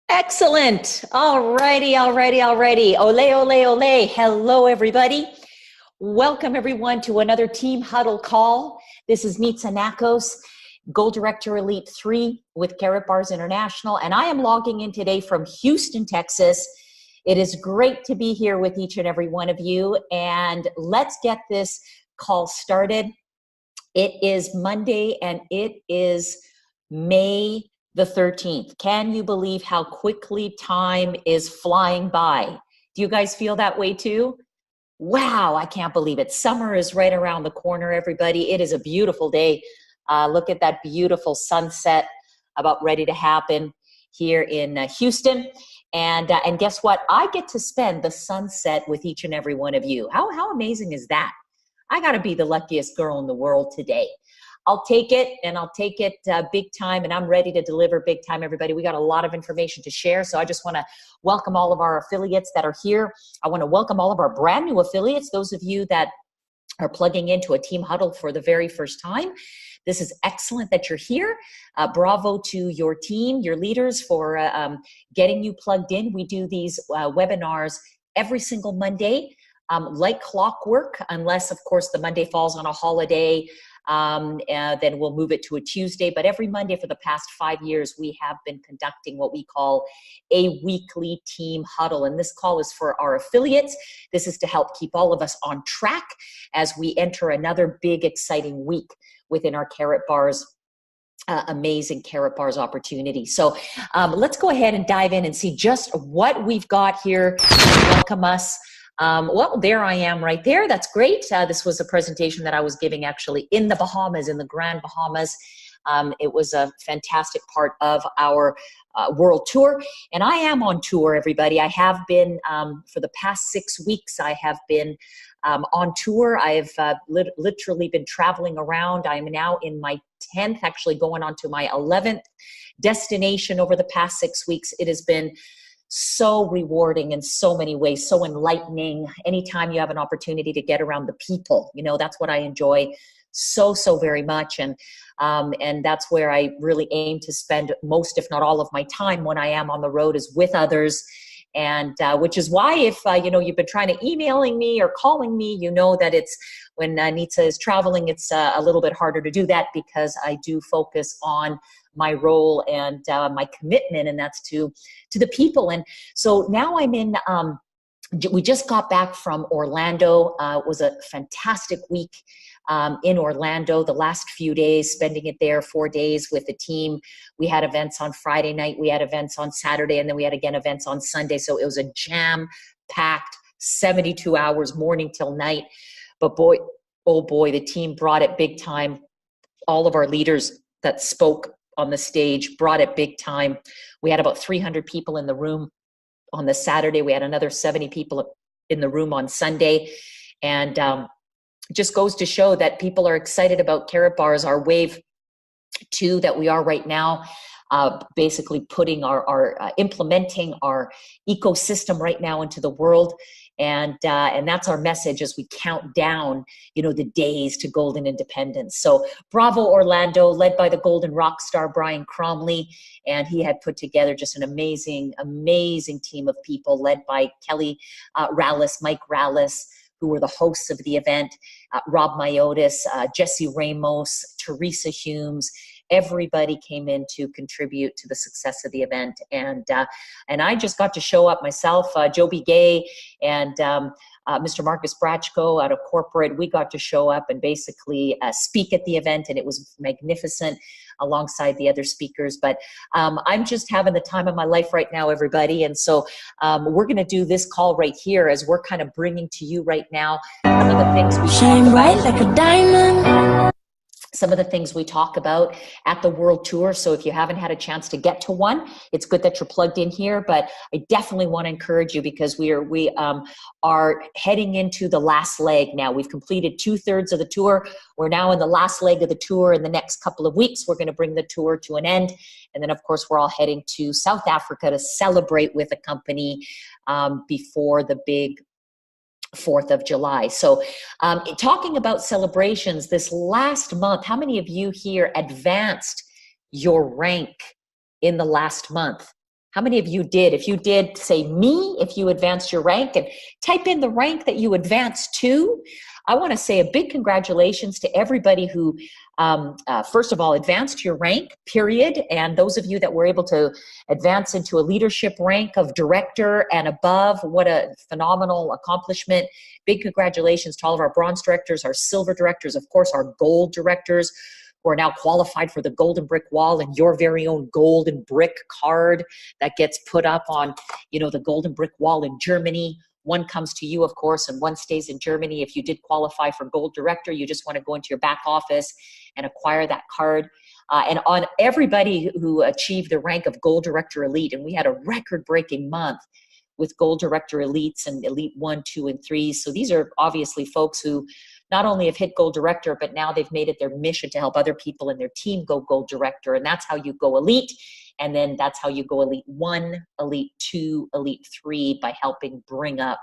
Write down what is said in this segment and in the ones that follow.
Excellent. Alrighty. Ole. Hello, everybody. Welcome, everyone, to another Team Huddle call. This is Nitsa Nakos, Goal Director Elite 3 with Carrot Bars International, and I am logging in today from Houston, Texas. It is great to be here with each and every one of you, and let's get this call started. It is Monday, and it is May the 13th. Can you believe how quickly time is flying by? Do you guys feel that way too? Wow, I can't believe it. Summer is right around the corner, everybody. It is a beautiful day. Look at that beautiful sunset about ready to happen here in Houston. And guess what? I get to spend the sunset with each and every one of you. How amazing is that? I got to be the luckiest girl in the world today. I'll take it, and I'll take it big time, and I'm ready to deliver big time, everybody. We got a lot of information to share, so I just want to welcome all of our affiliates that are here. I want to welcome all of our brand new affiliates, those of you that are plugging into a Team Huddle for the very first time. This is excellent that you're here. Bravo to your team, your leaders for getting you plugged in. We do these webinars every single Monday, like clockwork, unless, of course, the Monday falls on a holiday. Then we'll move it to a Tuesday. But every Monday for the past 5 years, we have been conducting what we call a weekly team huddle. And this call is for our affiliates. This is to help keep all of us on track as we enter another big, exciting week within our Carrot Bars amazing Carrot Bars opportunity. So let's go ahead and dive in and see just what we've got here to welcome us. Well, there I am right there. That's great. This was a presentation that I was giving actually in the Bahamas, in the Grand Bahamas. It was a fantastic part of our world tour. And I am on tour, everybody. I have been, for the past 6 weeks, I have been on tour. I've literally been traveling around. I am now in my 10th, actually going on to my 11th destination over the past 6 weeks. It has been so rewarding in so many ways, so enlightening. Anytime you have an opportunity to get around the people, that's what I enjoy so very much. And that's where I really aim to spend most, if not all, of my time when I am on the road is with others. And which is why if, you've been trying to emailing me or calling me, that it's when Nitsa is traveling, it's a little bit harder to do that because I do focus on my role and my commitment, and that's to the people. And so now I'm in, we just got back from Orlando. It was a fantastic week in Orlando, the last few days, spending it there 4 days with the team. We had events on Friday night, we had events on Saturday, and then we had again events on Sunday. So it was a jam-packed 72 hours, morning till night. But boy, oh boy, the team brought it big time. All of our leaders that spoke on the stage brought it big time. We had about 300 people in the room on the Saturday. We had another 70 people in the room on Sunday. And just goes to show that people are excited about Carrot Bars, our wave 2 that we are right now, basically putting our implementing our ecosystem right now into the world. And that's our message as we count down, the days to golden independence. So bravo, Orlando, led by the golden rock star, Brian Cromley. And he had put together just an amazing team of people led by Kelly Rallis, Mike Rallis, who were the hosts of the event, Rob Myotis, Jesse Ramos, Teresa Humes. Everybody came in to contribute to the success of the event. And I just got to show up myself, Joby Gay and Mr. Marcus Bratchko out of corporate. We got to show up and basically speak at the event, and it was magnificent alongside the other speakers. But I'm just having the time of my life right now, everybody. And so we're going to do this call right here as we're kind of bringing to you right now some of the things we shine bright like a diamond. Some of the things we talk about at the World Tour. So if you haven't had a chance to get to one, it's good that you're plugged in here, but I definitely want to encourage you because we are heading into the last leg now. We've completed 2/3 of the tour. We're now in the last leg of the tour. In the next couple of weeks, we're going to bring the tour to an end. And then, of course, we're all heading to South Africa to celebrate with a company before the big 4th of July. So talking about celebrations this last month, how many of you here advanced your rank in the last month? How many of you did? If you did, say me, if you advanced your rank, and type in the rank that you advanced to. I want to say a big congratulations to everybody who, first of all, advanced your rank, period. And those of you that were able to advance into a leadership rank of director and above, what a phenomenal accomplishment. Big congratulations to all of our bronze directors, our silver directors, of course, our gold directors, who are now qualified for the Golden Brick Wall and your very own Golden Brick card that gets put up on, the Golden Brick Wall in Germany. One comes to you, of course, and one stays in Germany. If you did qualify for Gold Director, you just want to go into your back office and acquire that card. And on everybody who achieved the rank of Gold Director Elite, and we had a record-breaking month with Gold Director Elites and Elite 1, 2, and 3. So these are obviously folks who not only have hit Gold Director, but now they've made it their mission to help other people in their team go Gold Director. And that's how you go Elite. And then that's how you go Elite 1, Elite 2, Elite 3, by helping bring up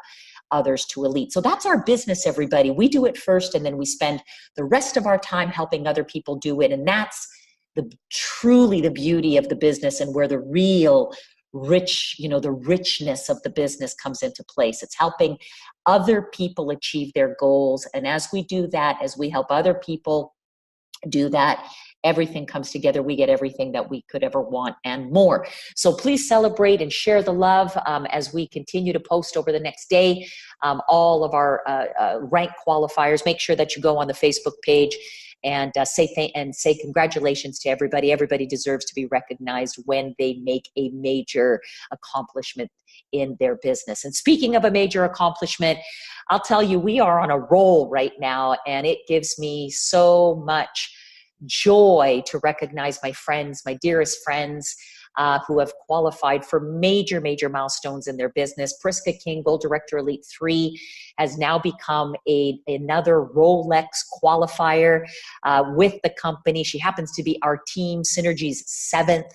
others to Elite. So that's our business, everybody. We do it first, and then we spend the rest of our time helping other people do it. And that's truly the beauty of the business, and where the real the richness of the business comes into place. It's helping other people achieve their goals. And as we do that, as we help other people do that, everything comes together. We get everything that we could ever want and more. So please celebrate and share the love as we continue to post over the next day. All of our rank qualifiers, make sure that you go on the Facebook page and say congratulations to everybody. Everybody deserves to be recognized when they make a major accomplishment in their business. And speaking of a major accomplishment, I'll tell you, we are on a roll right now, and it gives me so much joy to recognize my friends, my dearest friends, who have qualified for major, major milestones in their business. Priska King, Gold Director Elite 3, has now become another Rolex qualifier with the company. She happens to be our team Synergy's 7th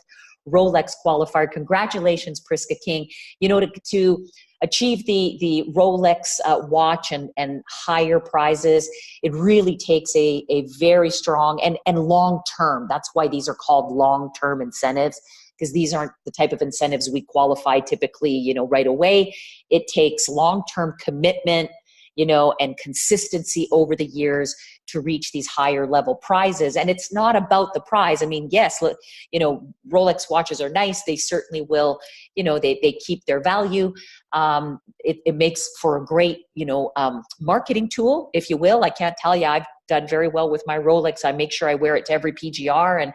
Rolex qualifier. Congratulations, Priska King. To achieve the Rolex watch and higher prizes, it really takes a very strong and long-term. That's why these are called long-term incentives, because these aren't the type of incentives we qualify typically, right away. It takes long-term commitment, and consistency over the years to reach these higher level prizes. And it's not about the prize. I mean, yes, Rolex watches are nice. They certainly will, they keep their value. It makes for a great, marketing tool, if you will. I can't tell you, I've done very well with my Rolex. I make sure I wear it to every PGR, and,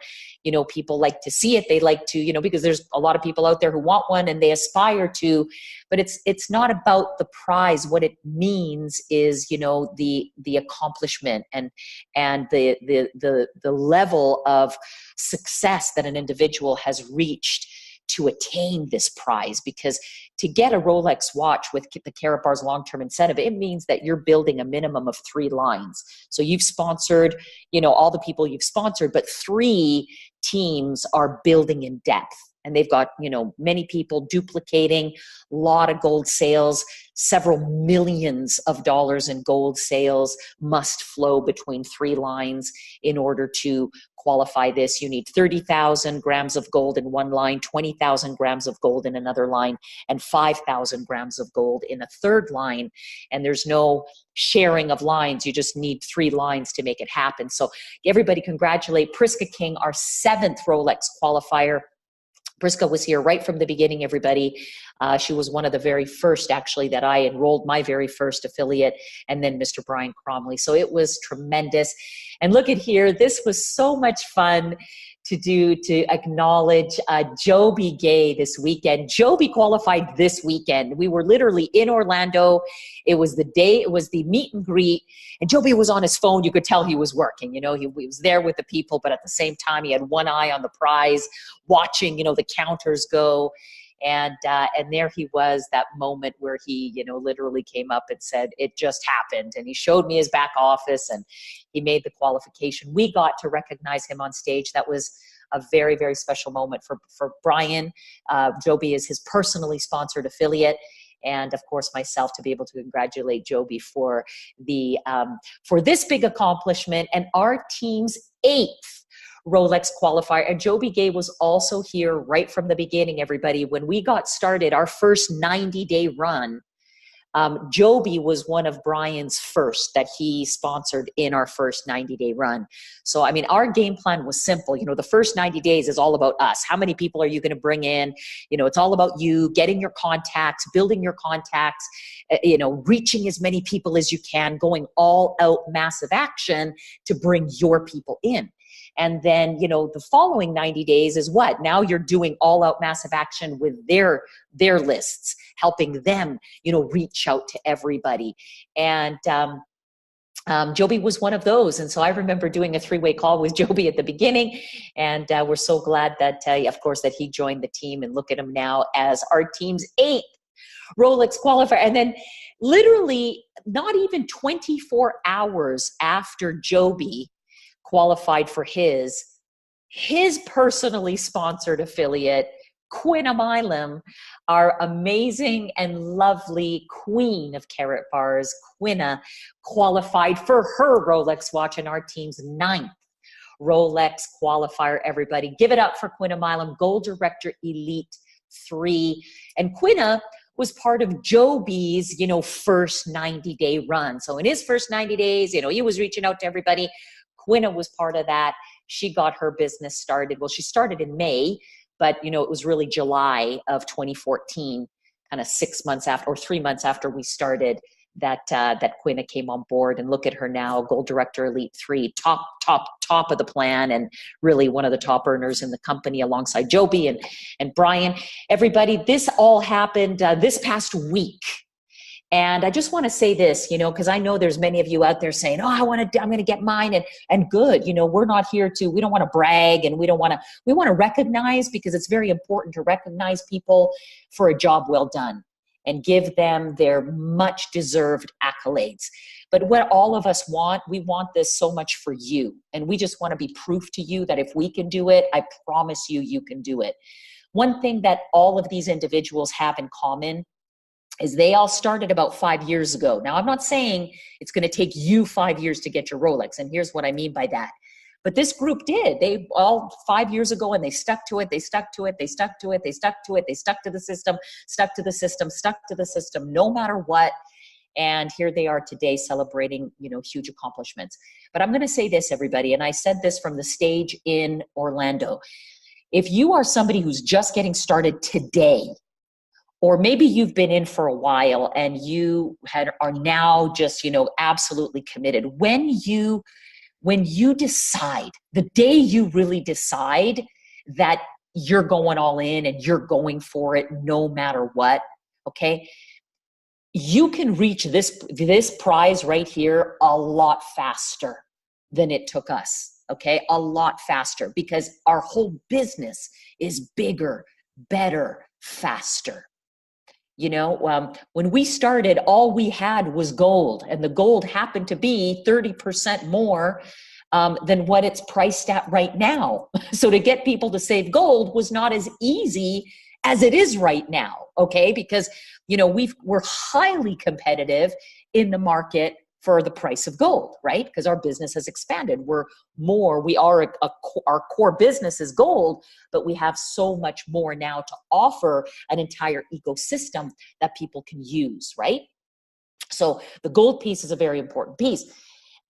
people like to see it. They like to, because there's a lot of people out there who want one and they aspire to, but it's not about the prize. What it means is, the accomplishment and the level of success that an individual has reached to attain this prize. Because to get a Rolex watch with the Karatbar's long-term incentive, it means that you're building a minimum of 3 lines. So you've sponsored, all the people you've sponsored, but 3 teams are building in depth. And they've got, many people duplicating, a lot of gold sales, several millions of dollars in gold sales must flow between 3 lines in order to qualify this. You need 30,000 grams of gold in one line, 20,000 grams of gold in another line, and 5,000 grams of gold in a third line. And there's no sharing of lines. You just need 3 lines to make it happen. So everybody congratulate Priska King, our 7th Rolex qualifier. Priska was here right from the beginning, everybody. She was one of the very first, actually, that I enrolled, my very first affiliate, and then Mr. Brian Cromley. So it was tremendous. And look at here, this was so much fun to acknowledge Joby Gay this weekend. Joby qualified this weekend. We were literally in Orlando. It was the day, it was the meet and greet, and Joby was on his phone. You could tell he was working. He was there with the people, but at the same time, he had one eye on the prize, watching, the counters go. And there he was, that moment where he, literally came up and said, it just happened. And he showed me his back office and he made the qualification. We got to recognize him on stage. That was a very, very special moment for Brian. Joby is his personally sponsored affiliate. And of course, myself, to be able to congratulate Joby for this big accomplishment and our team's 8th Rolex qualifier. And Joby Gay was also here right from the beginning, everybody. When we got started, our first 90-day run, Joby was one of Brian's first that he sponsored in our first 90-day run. So, I mean, our game plan was simple. You know, the first 90 days is all about us. How many people are you going to bring in? You know, it's all about you, getting your contacts, building your contacts, you know, reaching as many people as you can, going all out massive action to bring your people in. And then, you know, the following 90 days is what? Now you're doing all out massive action with their lists, helping them, you know, reach out to everybody. And Joby was one of those. And so I remember doing a 3-way call with Joby at the beginning. And we're so glad that, of course, that he joined the team, and look at him now as our team's 8th Rolex qualifier. And then literally not even 24 hours after Joby qualified for his personally sponsored affiliate, Quina Milam, our amazing and lovely queen of carat bars, Quina, qualified for her Rolex watch in our team's 9th Rolex qualifier, everybody. Give it up for Quina Milam, Gold Director Elite 3. And Quina was part of Joby's, you know, first 90-day run. So in his first 90 days, you know, he was reaching out to everybody. Quina was part of that. She got her business started. Well, she started in May, but, you know, it was really July of 2014, kind of 6 months after, or 3 months after we started, that Quina came on board. And look at her now, Gold Director Elite 3, top of the plan, and really one of the top earners in the company alongside Joby and Brian. Everybody, this all happened this past week. And I just want to say this, you know, because I know there's many of you out there saying, oh, I'm going to get mine, and good. You know, we're not here to, we don't want to brag, and we want to recognize, because it's very important to recognize people for a job well done and give them their much deserved accolades. But what all of us want, we want this so much for you. And we just want to be proof to you that if we can do it, I promise you, you can do it. One thing that all of these individuals have in common is they all started about 5 years ago. Now, I'm not saying it's going to take you 5 years to get your Rolex, and here's what I mean by that. But this group did. They all 5 years ago, and they stuck to it, they stuck to it, they stuck to it, they stuck to it, they stuck to the system, stuck to the system, stuck to the system, no matter what. And here they are today celebrating, you know, huge accomplishments. But I'm going to say this, everybody, and I said this from the stage in Orlando. If you are somebody who's just getting started today, or maybe you've been in for a while and you are now just, you know, absolutely committed. When you decide, the day you really decide that you're going all in and you're going for it no matter what, okay, you can reach this prize right here a lot faster than it took us, okay? A lot faster, because our whole business is bigger, better, faster. You know, when we started, all we had was gold, and the gold happened to be 30% more than what it's priced at right now. So to get people to save gold was not as easy as it is right now, okay? Because, you know, we're highly competitive in the market for the price of gold, right? Because our business has expanded. Our core business is gold, but we have so much more now to offer, an entire ecosystem that people can use, right? So the gold piece is a very important piece.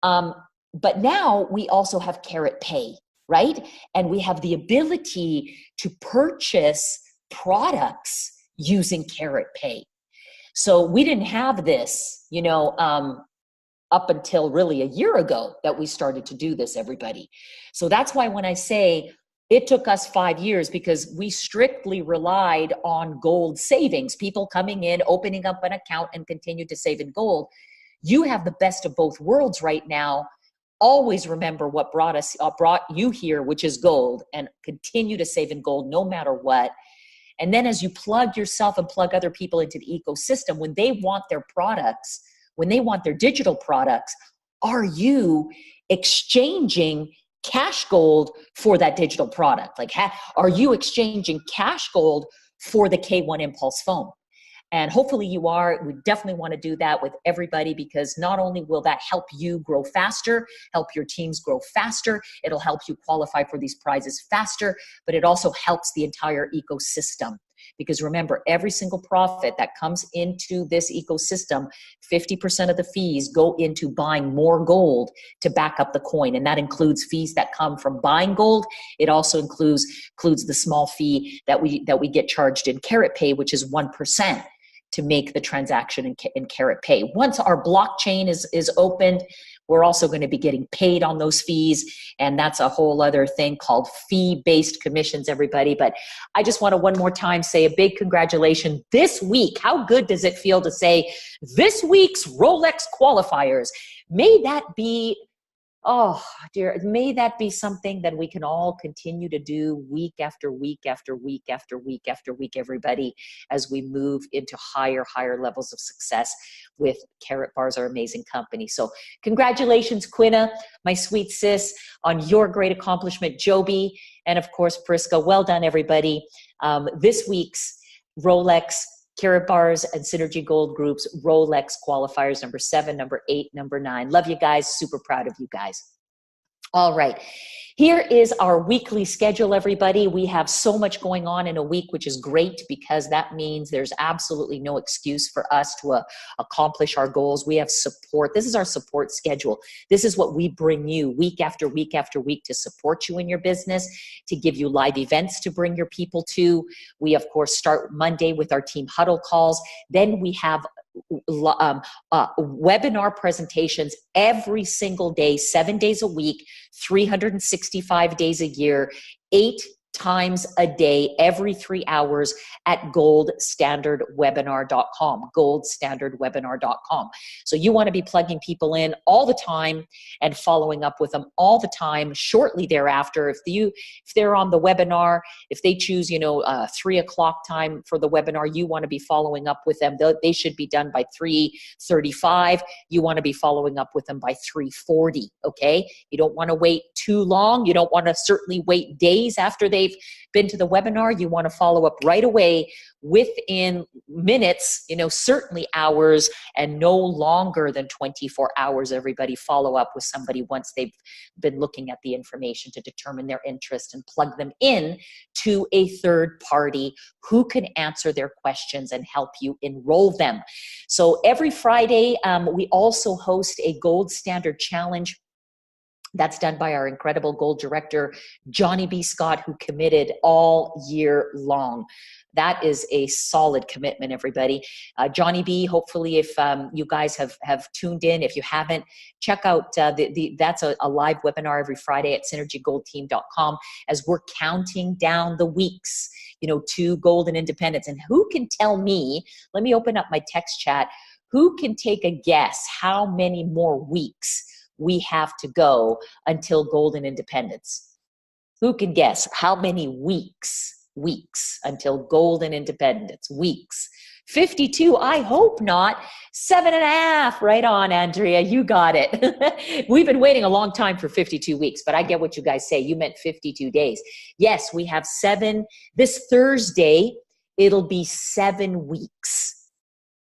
But now we also have Carat Pay, right? And we have the ability to purchase products using Carat Pay. So we didn't have this, you know, up until really a year ago that we started to do this, everybody. So that's why when I say it took us 5 years, because we strictly relied on gold savings, people coming in, opening up an account and continue to save in gold. You have the best of both worlds right now. Always remember what brought you here, which is gold, and continue to save in gold no matter what. And then as you plug yourself and plug other people into the ecosystem, when they want their products, when they want their digital products, are you exchanging cash gold for that digital product? Like, are you exchanging cash gold for the K1 Impulse phone? And hopefully you are. We definitely want to do that with everybody, because not only will that help you grow faster, help your teams grow faster, it'll help you qualify for these prizes faster, but it also helps the entire ecosystem. Because remember, every single profit that comes into this ecosystem, 50% of the fees go into buying more gold to back up the coin. And that includes fees that come from buying gold. It also includes the small fee that we get charged in Carrot Pay, which is 1% to make the transaction in Carrot Pay. Once our blockchain is opened, we're also going to be getting paid on those fees. And that's a whole other thing called fee-based commissions, everybody. But I just want to one more time say a big congratulations this week. How good does it feel to say this week's Rolex qualifiers? May that be, oh dear, may that be something that we can all continue to do week after week after week after week after week, everybody, as we move into higher levels of success with Carrot Bars, our amazing company. So congratulations, Quinna, my sweet sis, on your great accomplishment, Joby, and of course, Priska. Well done, everybody. This week's Rolex, Carrot Bars, and Synergy Gold Group's Rolex qualifiers, number 7, number 8, number 9. Love you guys. Super proud of you guys. All right. Here is our weekly schedule, everybody. We have so much going on in a week, which is great, because that means there's absolutely no excuse for us to accomplish our goals. We have support. This is our support schedule. This is what we bring you week after week after week to support you in your business, to give you live events to bring your people to. We, of course, start Monday with our team huddle calls. Then we have webinar presentations every single day, 7 days a week, 365 days a year, 8 times a day, every 3 hours at goldstandardwebinar.com, goldstandardwebinar.com. So you want to be plugging people in all the time and following up with them all the time. Shortly thereafter, if they're on the webinar, if they choose, 3 o'clock time for the webinar, you want to be following up with them. They should be done by 3:35. You want to be following up with them by 3:40. Okay. You don't want to wait too long. You don't want to certainly wait days after they've been to the webinar. You want to follow up right away within minutes, certainly hours, and no longer than 24 hours. Everybody follow up with somebody once they've been looking at the information to determine their interest and plug them in to a third party who can answer their questions and help you enroll them. So every Friday, we also host a Gold Standard Challenge. That's done by our incredible gold director, Johnny B. Scott, who committed all year long. That is a solid commitment, everybody. Johnny B., hopefully if you guys have tuned in, if you haven't, check out, that's a live webinar every Friday at synergygoldteam.com as we're counting down the weeks, to golden independence. And who can tell me, let me open up my text chat, who can take a guess how many more weeks we have to go until golden independence? Who can guess how many weeks until golden independence? Weeks. 52, I hope not. 7.5, right on, Andrea, you got it. We've been waiting a long time for 52 weeks, but I get what you guys say. You meant 52 days. Yes, we have 7. This Thursday, it'll be 7 weeks,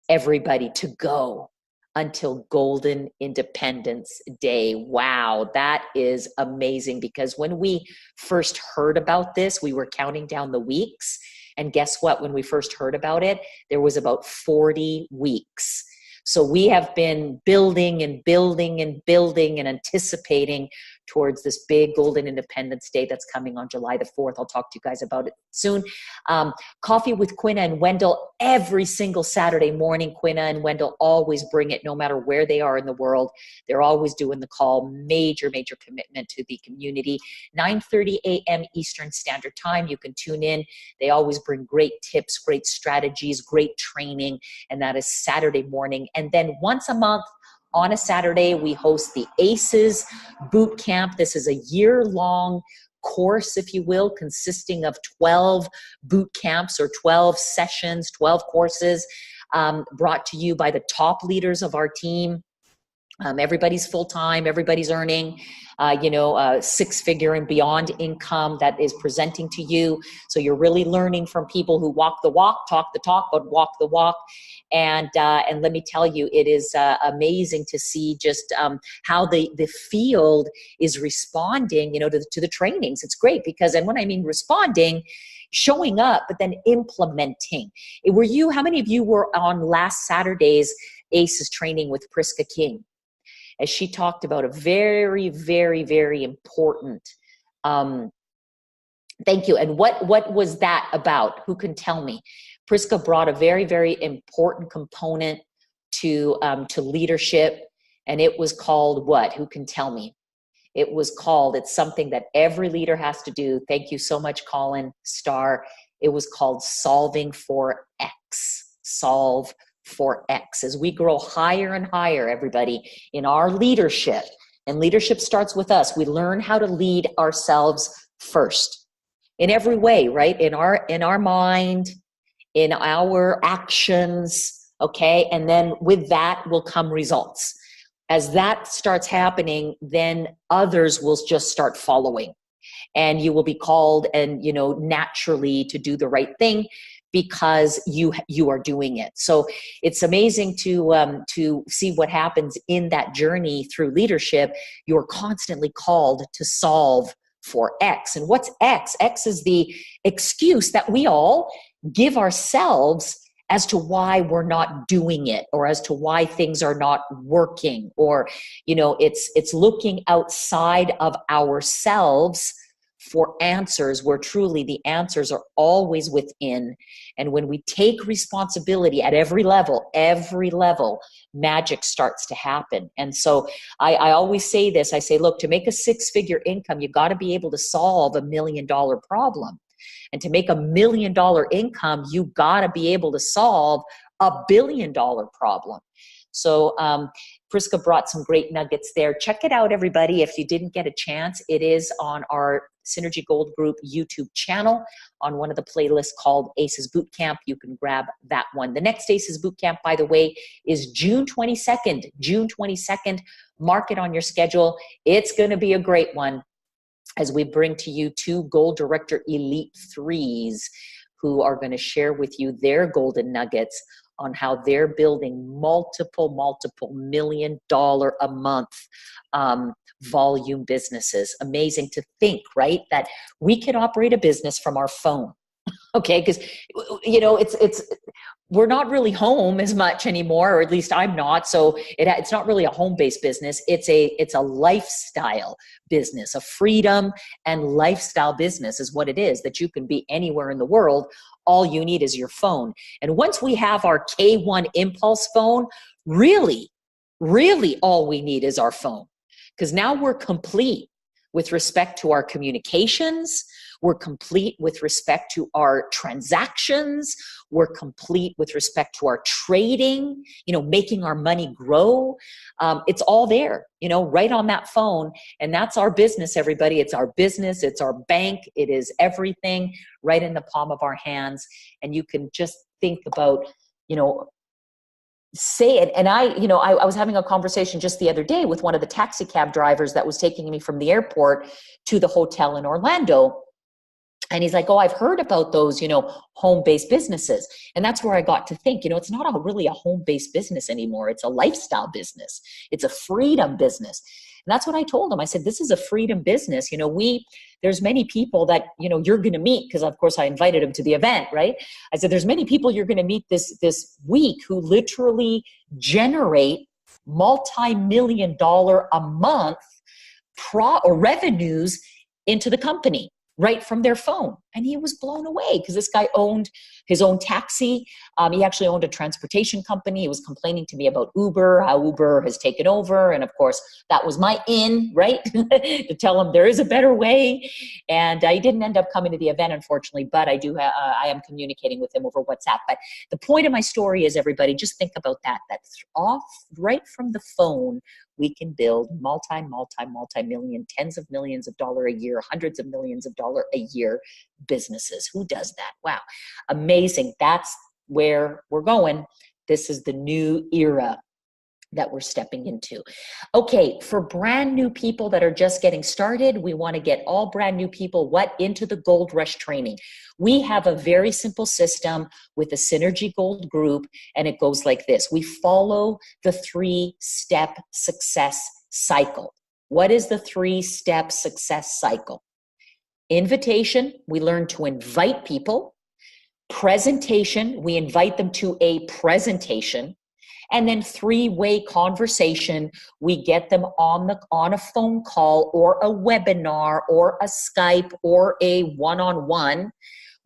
everybody, to go until Golden Independence Day. Wow, that is amazing, because when we first heard about this, we were counting down the weeks. And guess what? When we first heard about it, there was about 40 weeks. So we have been building and building and building and anticipating towards this big Golden Independence Day that's coming on July the 4th. I'll talk to you guys about it soon. Coffee with Quinna and Wendell every single Saturday morning. Quinna and Wendell always bring it, no matter where they are in the world. They're always doing the call. Major commitment to the community. 9:30 a.m. Eastern Standard Time. You can tune in. They always bring great tips, great strategies, great training, and that is Saturday morning. And then once a month, on a Saturday, we host the ACES Boot Camp. This is a year-long course, if you will, consisting of 12 boot camps or 12 sessions, 12 courses, brought to you by the top leaders of our team. Everybody's full-time, everybody's earning, six-figure and beyond income that is presenting to you. So you're really learning from people who walk the walk, talk the talk, but walk the walk. And let me tell you, it is amazing to see just how the field is responding, to the trainings. It's great because, and when I mean responding, showing up, but then implementing. How many of you were on last Saturday's ACES training with Priska King? As she talked about a very, very, very important, thank you. And what was that about? Who can tell me? Priska brought a very, very important component to leadership, and it was called what? Who can tell me? It's something that every leader has to do. Thank you so much, Colin Starr. It was called solving for X. Solve for X. As we grow higher and higher, everybody, in our leadership, and leadership starts with us, we learn how to lead ourselves first in every way, right? In our mind, in our actions, okay? And then with that will come results. As that starts happening, then others will just start following, and you will be called and, naturally to do the right thing because you are doing it. So it's amazing to see what happens in that journey through leadership. You're constantly called to solve for X. And what's X? X is the excuse that we all give ourselves as to why we're not doing it, or as to why things are not working, or, it's looking outside of ourselves for answers, where truly the answers are always within. And when we take responsibility at every level, magic starts to happen. And so I always say this, I say, look, to make a six-figure income, you got to be able to solve $1 million problem. And to make $1 million income, you got to be able to solve $1 billion problem. So Priska brought some great nuggets there. Check it out, everybody. If you didn't get a chance, it is on our Synergy Gold Group YouTube channel on one of the playlists called ACES Bootcamp. You can grab that one. The next ACES Bootcamp, by the way, is June 22nd. June 22nd. Mark it on your schedule. It's going to be a great one, as we bring to you 2 Gold Director Elite 3s who are going to share with you their golden nuggets on how they're building multiple $1 million a month volume businesses. Amazing to think, right? That we can operate a business from our phone. Okay, because we're not really home as much anymore, or at least I'm not. So it's not really a home-based business. It's a lifestyle business, a freedom and lifestyle business is what it is, that you can be anywhere in the world. All you need is your phone. And once we have our K1 Impulse phone, really all we need is our phone. Because now we're complete with respect to our communications. We're complete with respect to our transactions. We're complete with respect to our trading, making our money grow. It's all there, right on that phone. And that's our business, everybody. It's our business. It's our bank. It is everything right in the palm of our hands. And you can just think about, say it. And I was having a conversation just the other day with one of the taxi cab drivers that was taking me from the airport to the hotel in Orlando. And he's like, oh, I've heard about those, home-based businesses. And that's where I got to think, it's not really a home-based business anymore. It's a lifestyle business. It's a freedom business. And that's what I told him. I said, this is a freedom business. There's many people that, you're going to meet, because of course I invited him to the event, right? I said, there's many people you're going to meet this week who literally generate multi-million-dollar a month revenues into the company right from their phone. And he was blown away because this guy owned his own taxi. He actually owned a transportation company. He was complaining to me about Uber, how Uber has taken over. And of course, that was my in, right? To tell him there is a better way. And he didn't end up coming to the event, unfortunately, but I am communicating with him over WhatsApp. But the point of my story is, everybody, just think about that off right from the phone, we can build multi-million, tens of millions of dollars a year, hundreds of millions of dollars a year businesses. Who does that? Wow. Amazing. That's where we're going. This is the new era. that we're stepping into. Okay, for brand new people that are just getting started, we want to get all brand new people into the Gold Rush training. We have a very simple system with the Synergy Gold group, and it goes like this. We follow the 3-step success cycle. What is the 3-step success cycle? Invitation, we learn to invite people. Presentation, we invite them to a presentation. And then 3-way conversation, we get them on a phone call or a webinar or a Skype or a one-on-one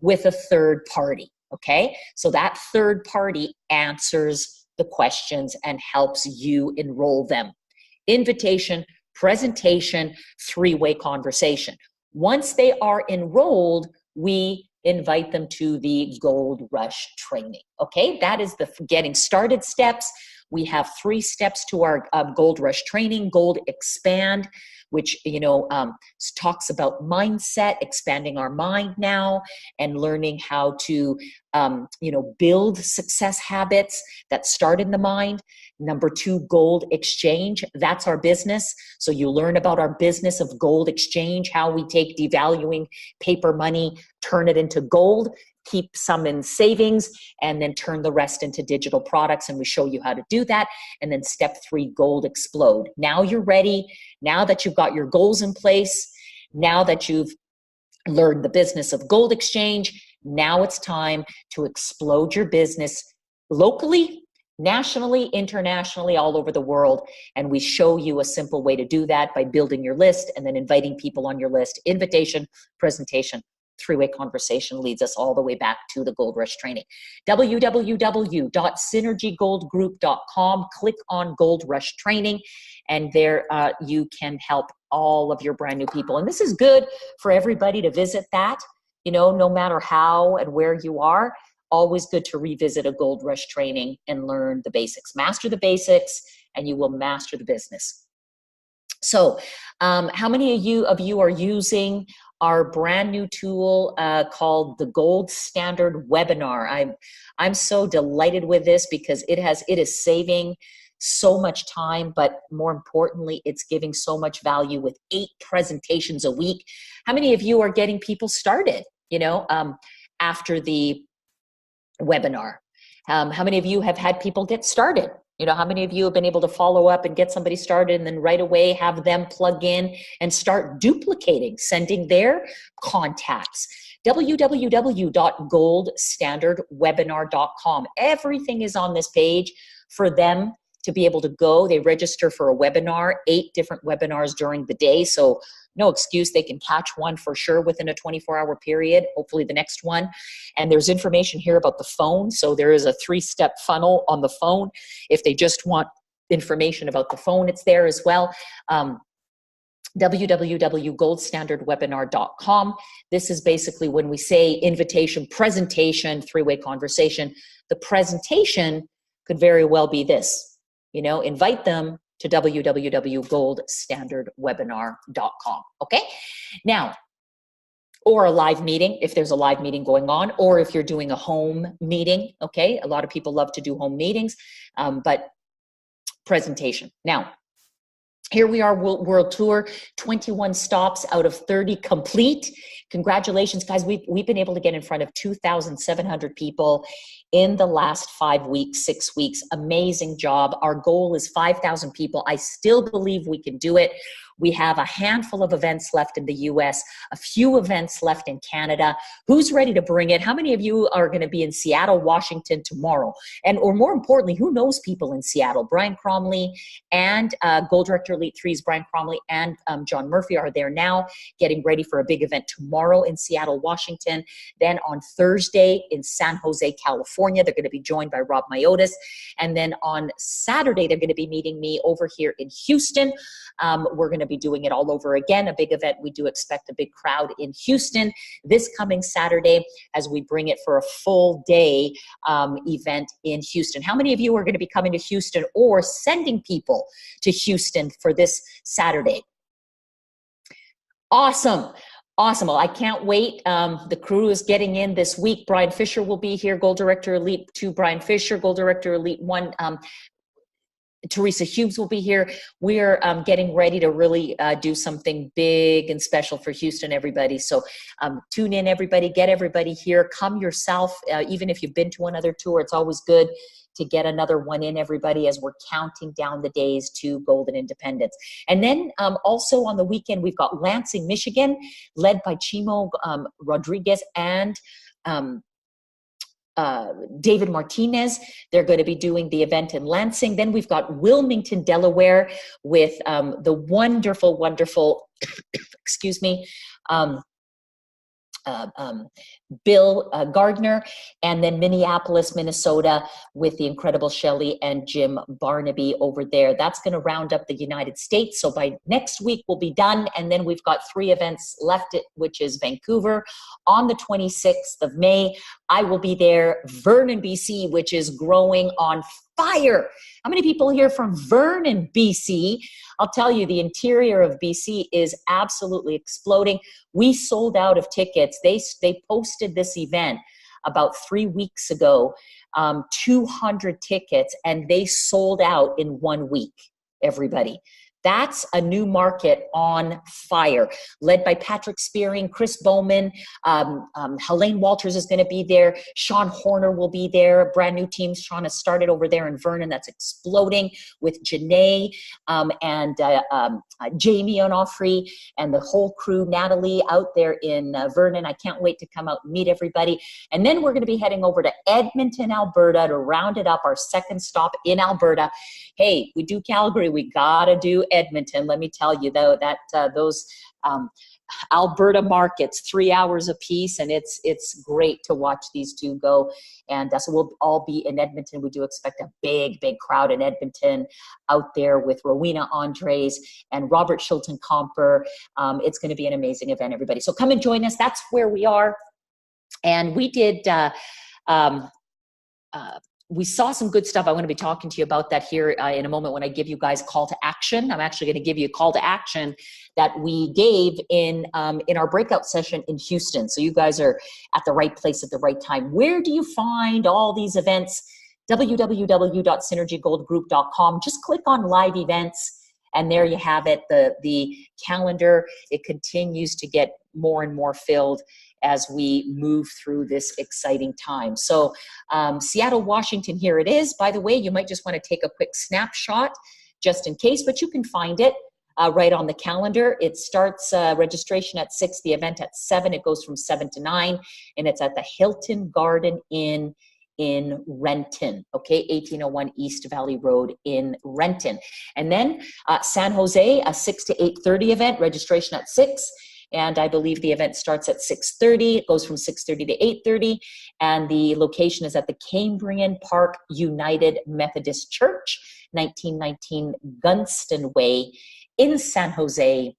with a third party, okay? So that third party answers the questions and helps you enroll them. Invitation, presentation, 3-way conversation. Once they are enrolled, we invite them to the Gold Rush training. Okay, that is the getting started steps. We have 3 steps to our Gold Rush training. Gold Expand, which talks about mindset, expanding our mind now, and learning how to build success habits that start in the mind. Number 2, Gold Exchange. That's our business. So you learn about our business of Gold Exchange, how we take devaluing paper money, turn it into gold, keep some in savings, and then turn the rest into digital products. And we show you how to do that. And then step 3, Gold Explode. Now you're ready. Now that you've got your goals in place, now that you've learned the business of Gold Exchange, now it's time to explode your business locally, nationally, internationally, all over the world. And we show you a simple way to do that by building your list and then inviting people on your list. Invitation, presentation, 3-way conversation leads us all the way back to the Gold Rush training. www.synergygoldgroup.com. Click on Gold Rush training, and there you can help all of your brand new people. And this is good for everybody to visit that, no matter how and where you are. Always good to revisit a Gold Rush training and learn the basics. Master the basics, and you will master the business. So how many of you are using our brand new tool called the Gold Standard Webinar? I'm so delighted with this because it is saving so much time, but more importantly, it's giving so much value with 8 presentations a week. How many of you are getting people started, after the webinar? How many of you have had people get started? How many of you have been able to follow up and get somebody started and then right away have them plug in and start duplicating, sending their contacts? www.goldstandardwebinar.com. Everything is on this page for them to be able to go. They register for a webinar, 8 different webinars during the day. So no excuse, they can catch one for sure within a 24-hour period, hopefully the next one. And there's information here about the phone. So there is a 3-step funnel on the phone. If they just want information about the phone, it's there as well. www.goldstandardwebinar.com. This is basically when we say invitation, presentation, 3-way conversation. The presentation could very well be this. Invite them to www.goldstandardwebinar.com. Okay? Now, or a live meeting, if there's a live meeting going on, or if you're doing a home meeting, okay? A lot of people love to do home meetings, but presentation. Now, here we are, World Tour, 21 stops out of 30 complete. Congratulations, guys. We've been able to get in front of 2,700 people in the last 5 weeks, 6 weeks. Amazing job. Our goal is 5,000 people. I still believe we can do it. We have a handful of events left in the US, a few events left in Canada. Who's ready to bring it? How many of you are going to be in Seattle, Washington tomorrow? Or more importantly, who knows people in Seattle? Brian Cromley and Gold Director Elite 3's Brian Cromley and John Murphy are there now, getting ready for a big event tomorrow in Seattle, Washington. Then on Thursday in San Jose, California, they're going to be joined by Rob Myotis. And then on Saturday, they're going to be meeting me over here in Houston. We're going to be doing it all over again, a big event. We do expect a big crowd in Houston this coming Saturday as we bring it for a full day event in Houston. How many of you are going to be coming to Houston or sending people to Houston for this Saturday? Awesome. Awesome. Well, I can't wait. The crew is getting in this week. Brian Fisher will be here, Gold Director Elite 2, Brian Fisher, Gold Director Elite 1. Teresa Hughes will be here. We're getting ready to really do something big and special for Houston, everybody. So tune in, everybody. Get everybody here. Come yourself. Even if you've been to another tour, it's always good to get another one in, everybody, as we're counting down the days to Golden Independence. And then also on the weekend, we've got Lansing, Michigan, led by Chimo Rodriguez and David Martinez. They're going to be doing the event in Lansing. Then we've got Wilmington, Delaware, with the wonderful, excuse me, Bill Gardner, and then Minneapolis, Minnesota, with the incredible Shelley and Jim Barnaby over there. That's going to round up the United States. So by next week, we'll be done. And then we've got 3 events left, which is Vancouver on the 26th of May. I will be there. Vernon, BC, which is growing on fire. How many people here from Vernon, BC? I'll tell you, the interior of BC is absolutely exploding. We sold out of tickets. They posted this event about 3 weeks ago, 200 tickets, and they sold out in 1 week, everybody. That's a new market on fire, led by Patrick Spearing, Chris Bowman, Helene Walters is going to be there, Sean Horner will be there, a brand new team. Sean has started over there in Vernon, that's exploding, with Janae and Jamie Onofre and the whole crew, Natalie out there in Vernon. I can't wait to come out and meet everybody. And then we're going to be heading over to Edmonton, Alberta, to round it up, our second stop in Alberta. Hey, we do Calgary, we got to do Edmonton. Let me tell you, though, that those Alberta markets, 3 hours apiece, and it's great to watch these two go. And so we'll all be in Edmonton. We do expect a big crowd in Edmonton out there with Rowena Andres and Robert Shilton Comper. It's going to be an amazing event, everybody. So come and join us. That's where we are. And we did we saw some good stuff. I want to be talking to you about that here in a moment when I give you guys call to action. I'm actually going to give you a call to action that we gave in our breakout session in Houston. So you guys are at the right place at the right time. Where do you find all these events? www.synergygoldgroup.com. Just click on live events, and there you have it. The calendar, it continues to get more and more filled as we move through this exciting time. So Seattle, Washington, here it is. By the way, you might just want to take a quick snapshot just in case, but you can find it right on the calendar. It starts registration at 6, the event at 7. It goes from 7 to 9, and it's at the Hilton Garden Inn in Renton, okay, 1801 East Valley Road in Renton. And then San Jose, a 6 to 8:30 event, registration at 6. And I believe the event starts at 6:30. It goes from 6:30 to 8:30. And the location is at the Cambrian Park United Methodist Church, 1919 Gunston Way in San Jose.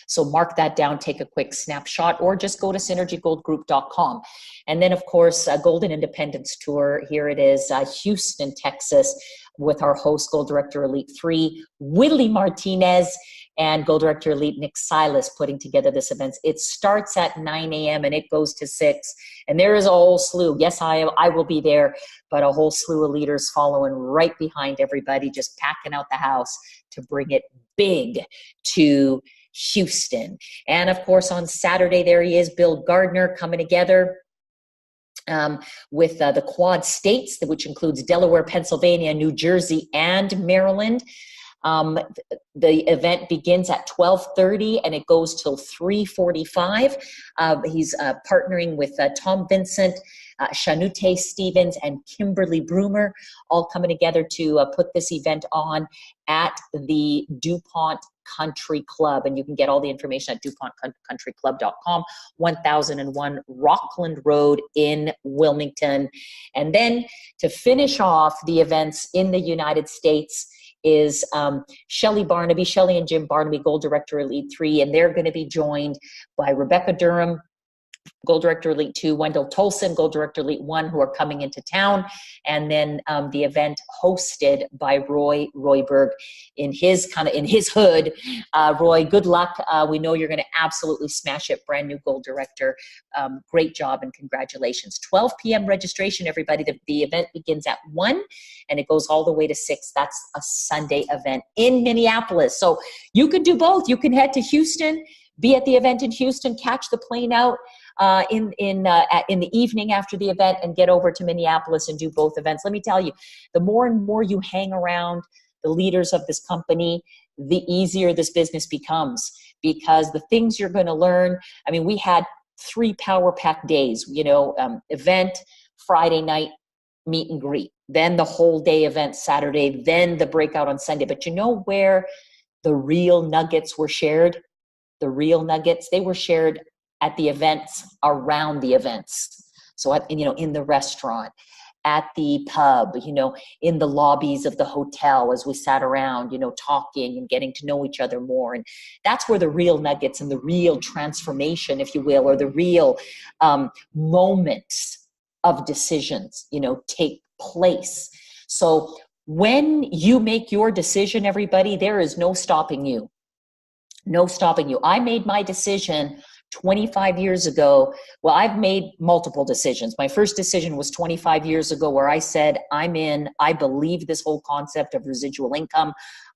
So mark that down, take a quick snapshot, or just go to synergygoldgroup.com. And then, of course, Golden Independence Tour. Here it is, Houston, Texas, with our host, Gold Director Elite 3, Willie Martinez, and Gold Director Elite Nick Silas putting together this event. It starts at 9 a.m. and it goes to 6. And there is a whole slew. Yes, I will be there, but a whole slew of leaders following right behind everybody, just packing out the house to bring it big to Houston. And of course, on Saturday, there he is, Bill Gardner, coming together with the Quad States, which includes Delaware, Pennsylvania, New Jersey, and Maryland. The event begins at 12:30 and it goes till 3:45. He's partnering with Tom Vincent, Shanute Stevens, and Kimberly Broomer, all coming together to put this event on at the DuPont Country Club. And you can get all the information at DuPontCountryClub.com, 1001 Rockland Road in Wilmington. And then to finish off the events in the United States is Shelley and Jim Barnaby, Gold Director Elite 3, and they're going to be joined by Rebecca Durham, Gold Director Elite 2, Wendell Tolson, Gold Director Elite 1, who are coming into town. And then the event hosted by Roy Royberg in his hood. Roy, good luck. We know you're going to absolutely smash it. Brand new Gold Director. Great job and congratulations. 12 p.m. registration, everybody. The event begins at 1 and it goes all the way to 6. That's a Sunday event in Minneapolis. So you can do both. You can head to Houston, be at the event in Houston, catch the plane out in the evening after the event, and get over to Minneapolis and do both events. Let me tell you, the more and more you hang around the leaders of this company, the easier this business becomes, because the things you're going to learn. I mean, we had 3 power-packed days, event, Friday night, meet and greet, then the whole day event Saturday, then the breakout on Sunday. But you know where the real nuggets were shared? The real nuggets, they were shared at the events, around the events. So in the restaurant, at the pub, in the lobbies of the hotel, as we sat around, talking and getting to know each other more. And that's where the real nuggets and the real transformation, if you will, or the real moments of decisions, take place. So when you make your decision, everybody, there is no stopping you. No stopping you. I made my decision 25 years ago. Well, I've made multiple decisions. My first decision was 25 years ago, where I said, I believe this whole concept of residual income.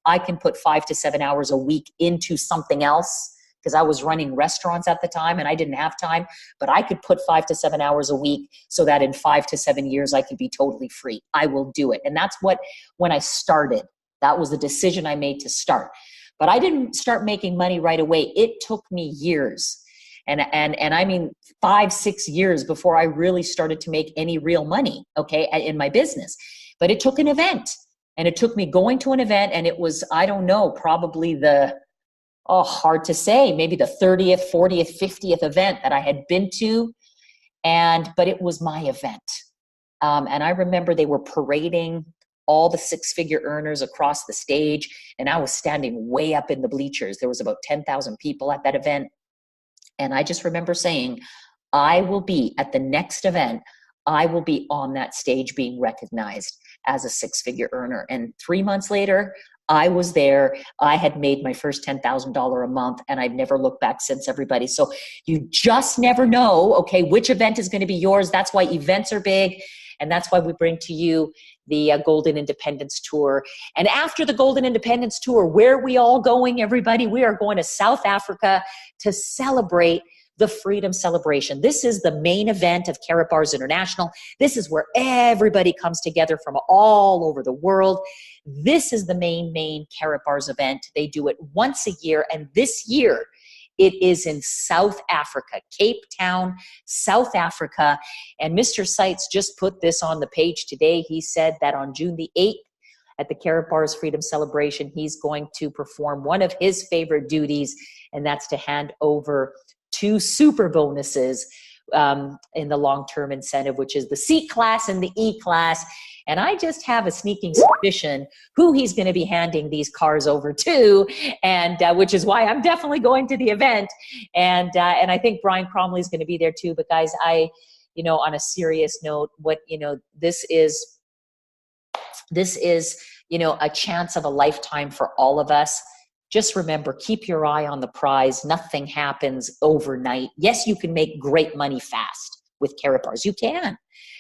I can put 5 to 7 hours a week into something else, because I was running restaurants at the time and I didn't have time, but I could put 5 to 7 hours a week so that in 5 to 7 years, I could be totally free. I will do it. And that's when I started, that was the decision I made to start. But I didn't start making money right away. It took me years. And I mean 5-6 years before I really started to make any real money, okay, in my business. But it took an event, and it took me going to an event, and it was, I don't know, probably hard to say, maybe the 30th, 40th, 50th event that I had been to. But it was my event. And I remember they were parading all the 6-figure earners across the stage, and I was standing way up in the bleachers. There was about 10,000 people at that event. And I just remember saying, I will be at the next event, I will be on that stage being recognized as a 6-figure earner. And 3 months later, I was there. I had made my first $10,000 a month, and I've never looked back since, everybody. So you just never know, okay, which event is going to be yours. That's why events are big. And that's why we bring to you the Golden Independence Tour. And after the Golden Independence Tour, where are we all going, everybody? We are going to South Africa to celebrate the Freedom Celebration. This is the main event of Karatbars International. This is where everybody comes together from all over the world. This is the main Karatbars event. They do it once a year, and this year it is in South Africa, Cape Town, South Africa. And Mr. Seitz just put this on the page today. He said that on June the 8th at the Karatbars Freedom Celebration, he's going to perform one of his favorite duties, and that's to hand over 2 super bonuses in the long-term incentive, which is the C class and the E class. And I just have a sneaking suspicion who he's going to be handing these cars over to, and which is why I'm definitely going to the event. And I think Brian Cromley is going to be there too. But guys, on a serious note, this is a chance of a lifetime for all of us. Just remember, keep your eye on the prize. Nothing happens overnight. Yes, you can make great money fast with Karatbars. You can,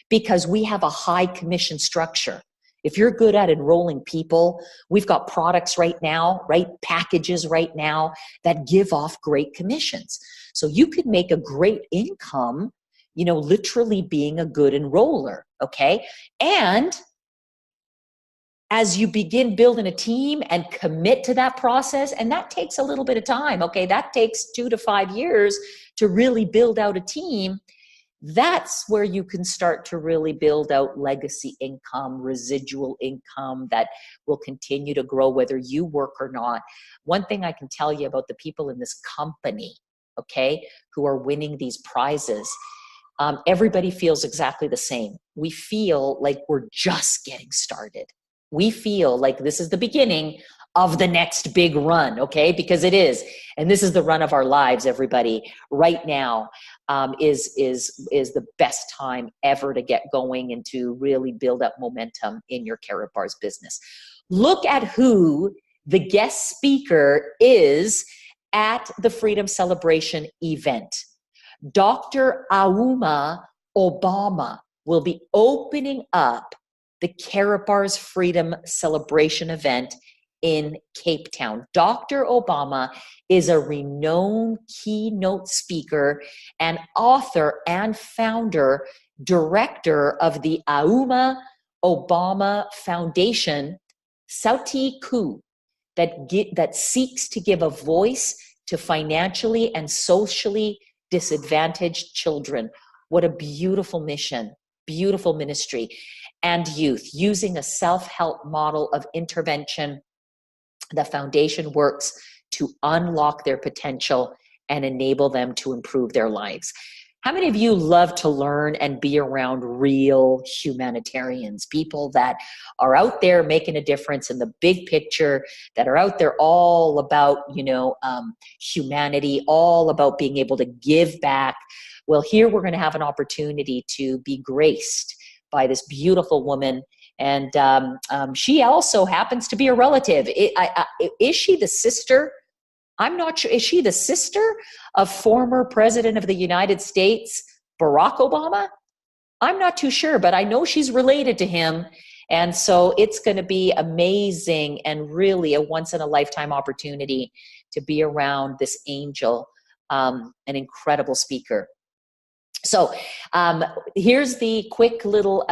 because we have a high commission structure. If you're good at enrolling people, we've got products right now, right? Packages right now that give off great commissions. So you could make a great income, literally being a good enroller, okay? And as you begin building a team and commit to that process, and that takes a little bit of time, okay? That takes 2 to 5 years to really build out a team. That's where you can start to really build out legacy income, residual income that will continue to grow whether you work or not. One thing I can tell you about the people in this company, okay, who are winning these prizes, everybody feels exactly the same. We feel like we're just getting started. We feel like this is the beginning of the next big run, okay? Because it is. And this is the run of our lives, everybody, right now. is the best time ever to get going and to really build up momentum in your Karatbars business. Look at who the guest speaker is at the Freedom Celebration event. Dr. Auma Obama will be opening up the Karatbars Freedom Celebration event in Cape Town. Dr. Obama is a renowned keynote speaker and author and founder, director of the Auma Obama Foundation, Sauti Kuu, that seeks to give a voice to financially and socially disadvantaged children. What a beautiful mission, beautiful ministry. And youth, using a self-help model of intervention, the foundation works to unlock their potential and enable them to improve their lives. How many of you love to learn and be around real humanitarians, people that are out there making a difference in the big picture, that are out there all about, humanity, all about being able to give back? Well, here we're going to have an opportunity to be graced by this beautiful woman. And she also happens to be a relative. Is she the sister? I'm not sure. Is she the sister of former President of the United States, Barack Obama? I'm not too sure, but I know she's related to him. And so it's going to be amazing and really a once-in-a-lifetime opportunity to be around this angel, an incredible speaker. So here's the quick little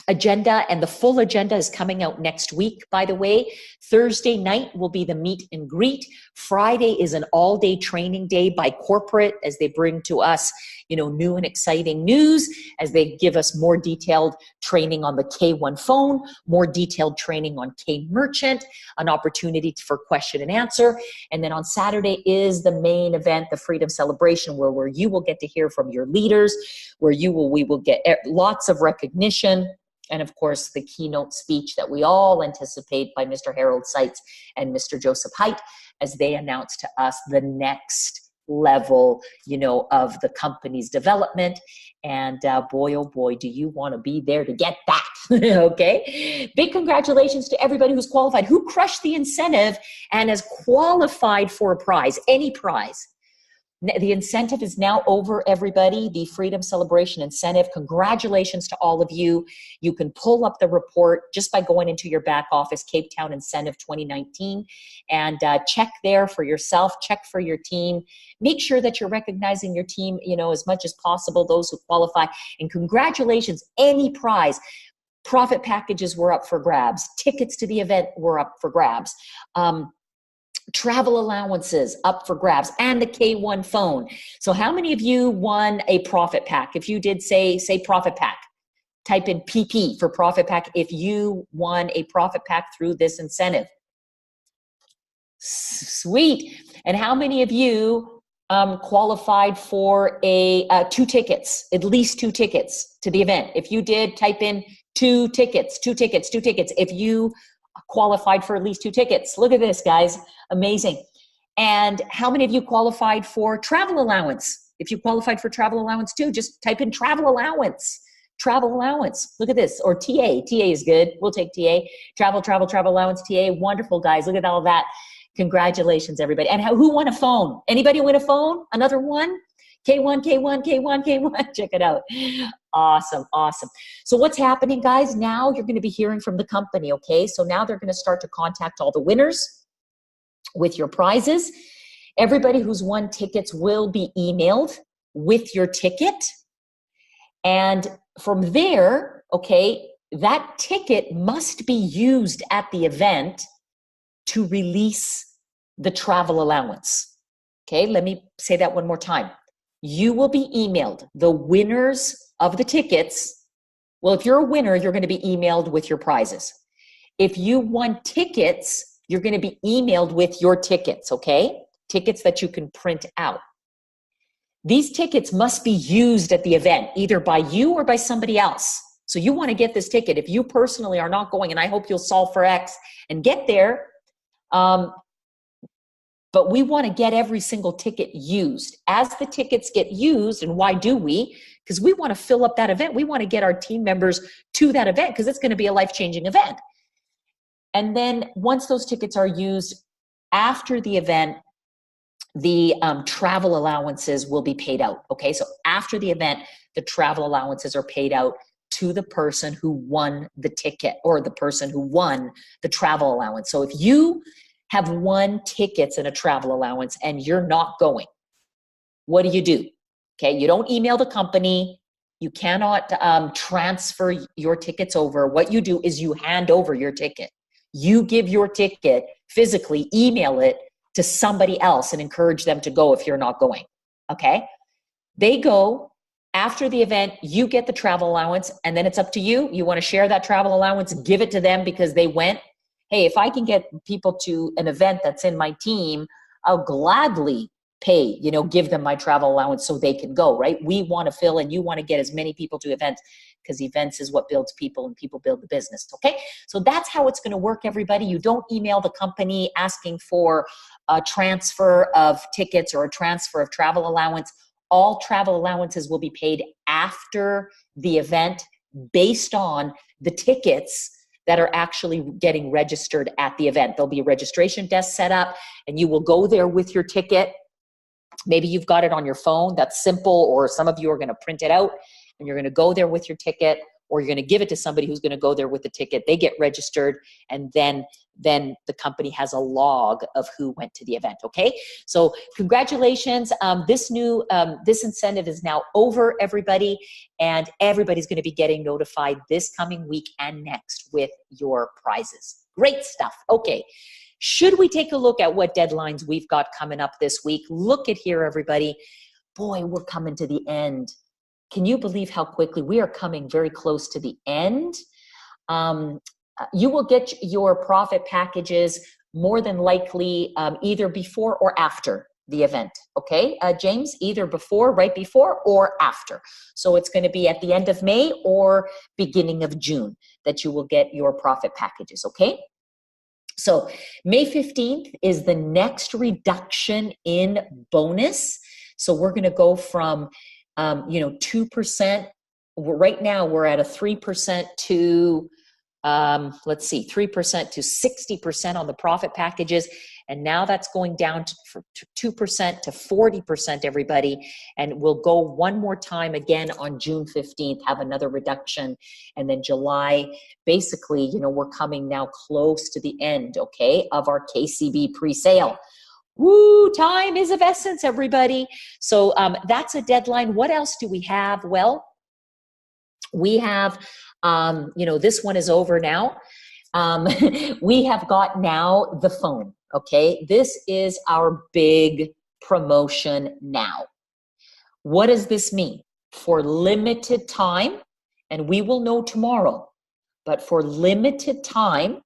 agenda, and the full agenda is coming out next week, by the way. Thursday night will be the meet and greet. Friday is an all-day training day by corporate as they bring to us, new and exciting news, as they give us more detailed training on the K1 phone, more detailed training on K Merchant, an opportunity for question and answer. And then on Saturday is the main event, the Freedom Celebration, where you will get to hear from your leaders, where we will get lots of recognition. And of course, the keynote speech that we all anticipate by Mr. Harold Seitz and Mr. Joseph Haidt, as they announce to us the next level, of the company's development. And boy, oh boy, do you want to be there to get that. Okay. Big congratulations to everybody who's qualified, who crushed the incentive and has qualified for a prize, any prize. The incentive is now over, everybody. The Freedom Celebration incentive. Congratulations to all of you. You can pull up the report just by going into your back office, Cape Town Incentive 2019, and check there for yourself, check for your team. Make sure that you're recognizing your team, as much as possible, those who qualify. And congratulations, any prize. Profit packages were up for grabs. Tickets to the event were up for grabs. Travel allowances up for grabs, and the K1 phone. So how many of you won a profit pack? If you did, say profit pack. Type in PP for profit pack if you won a profit pack through this incentive. Sweet. And how many of you qualified for two tickets, at least 2 tickets to the event? If you did, type in 2 tickets. If you qualified for at least 2 tickets. Look at this, guys. Amazing. And how many of you qualified for travel allowance? If you qualified for travel allowance too, just type in travel allowance. Travel allowance. Look at this. Or TA. TA is good. We'll take TA. Travel allowance, TA. Wonderful, guys. Look at all that. Congratulations, everybody. And who won a phone? Anybody win a phone? Another one? K1. Check it out. Awesome. So what's happening, guys? Now you're going to be hearing from the company, okay? So now they're going to start to contact all the winners with your prizes. Everybody who's won tickets will be emailed with your ticket. And from there, okay, that ticket must be used at the event to release the travel allowance. Okay, let me say that one more time. You will be emailed, the winners of the tickets. Well, if you're a winner, you're going to be emailed with your prizes. If you won tickets, you're going to be emailed with your tickets, okay? Tickets that you can print out. These tickets must be used at the event, either by you or by somebody else. So you want to get this ticket. If you personally are not going, and I hope you'll solve for X and get there, but we want to get every single ticket used. As the tickets get used, and why do we? Because we want to fill up that event. We want to get our team members to that event because it's going to be a life-changing event. And then once those tickets are used after the event, the travel allowances will be paid out. Okay, so after the event, the travel allowances are paid out to the person who won the ticket or the person who won the travel allowance. So if you have won tickets and a travel allowance and you're not going, what do? Okay, you don't email the company. You cannot transfer your tickets over. What you do is you hand over your ticket. You give your ticket physically, email it to somebody else and encourage them to go if you're not going. Okay, they go. After the event, you get the travel allowance, and then it's up to you. You want to share that travel allowance, give it to them because they went. Hey, if I can get people to an event that's in my team, I'll gladly pay, give them my travel allowance so they can go, right? We want to fill and you want to get as many people to events because events is what builds people and people build the business, okay? So that's how it's going to work, everybody. You don't email the company asking for a transfer of tickets or a transfer of travel allowance. All travel allowances will be paid after the event based on the tickets that are actually getting registered at the event. There'll be a registration desk set up and you will go there with your ticket. Maybe you've got it on your phone. That's simple. Or some of you are going to print it out and you're going to go there with your ticket, or you're going to give it to somebody who's going to go there with the ticket. They get registered, and then the company has a log of who went to the event. Okay, so congratulations. This incentive is now over, everybody, and everybody's going to be getting notified this coming week and next with your prizes. Great stuff. Okay, should we take a look at what deadlines we've got coming up this week? Look at here, everybody. Boy, we're coming to the end. Can you believe how quickly we are coming very close to the end? You will get your profit packages more than likely either before or after the event. Okay, James, either before, right before, or after. So it's going to be at the end of May or beginning of June that you will get your profit packages. Okay. So May 15th is the next reduction in bonus. So we're going to go from 2%. Right now we're at a 3% to, 3% to 60% on the profit packages. And now that's going down to 2% to 40%, everybody. And we'll go one more time again on June 15th, have another reduction. And then July, basically, we're coming now close to the end, okay, of our KCB pre-sale. Woo, time is of essence, everybody. So that's a deadline. What else do we have? Well, we have, this one is over now. We have got now the phone, okay? This is our big promotion now. What does this mean? For limited time, and we will know tomorrow, but for limited time,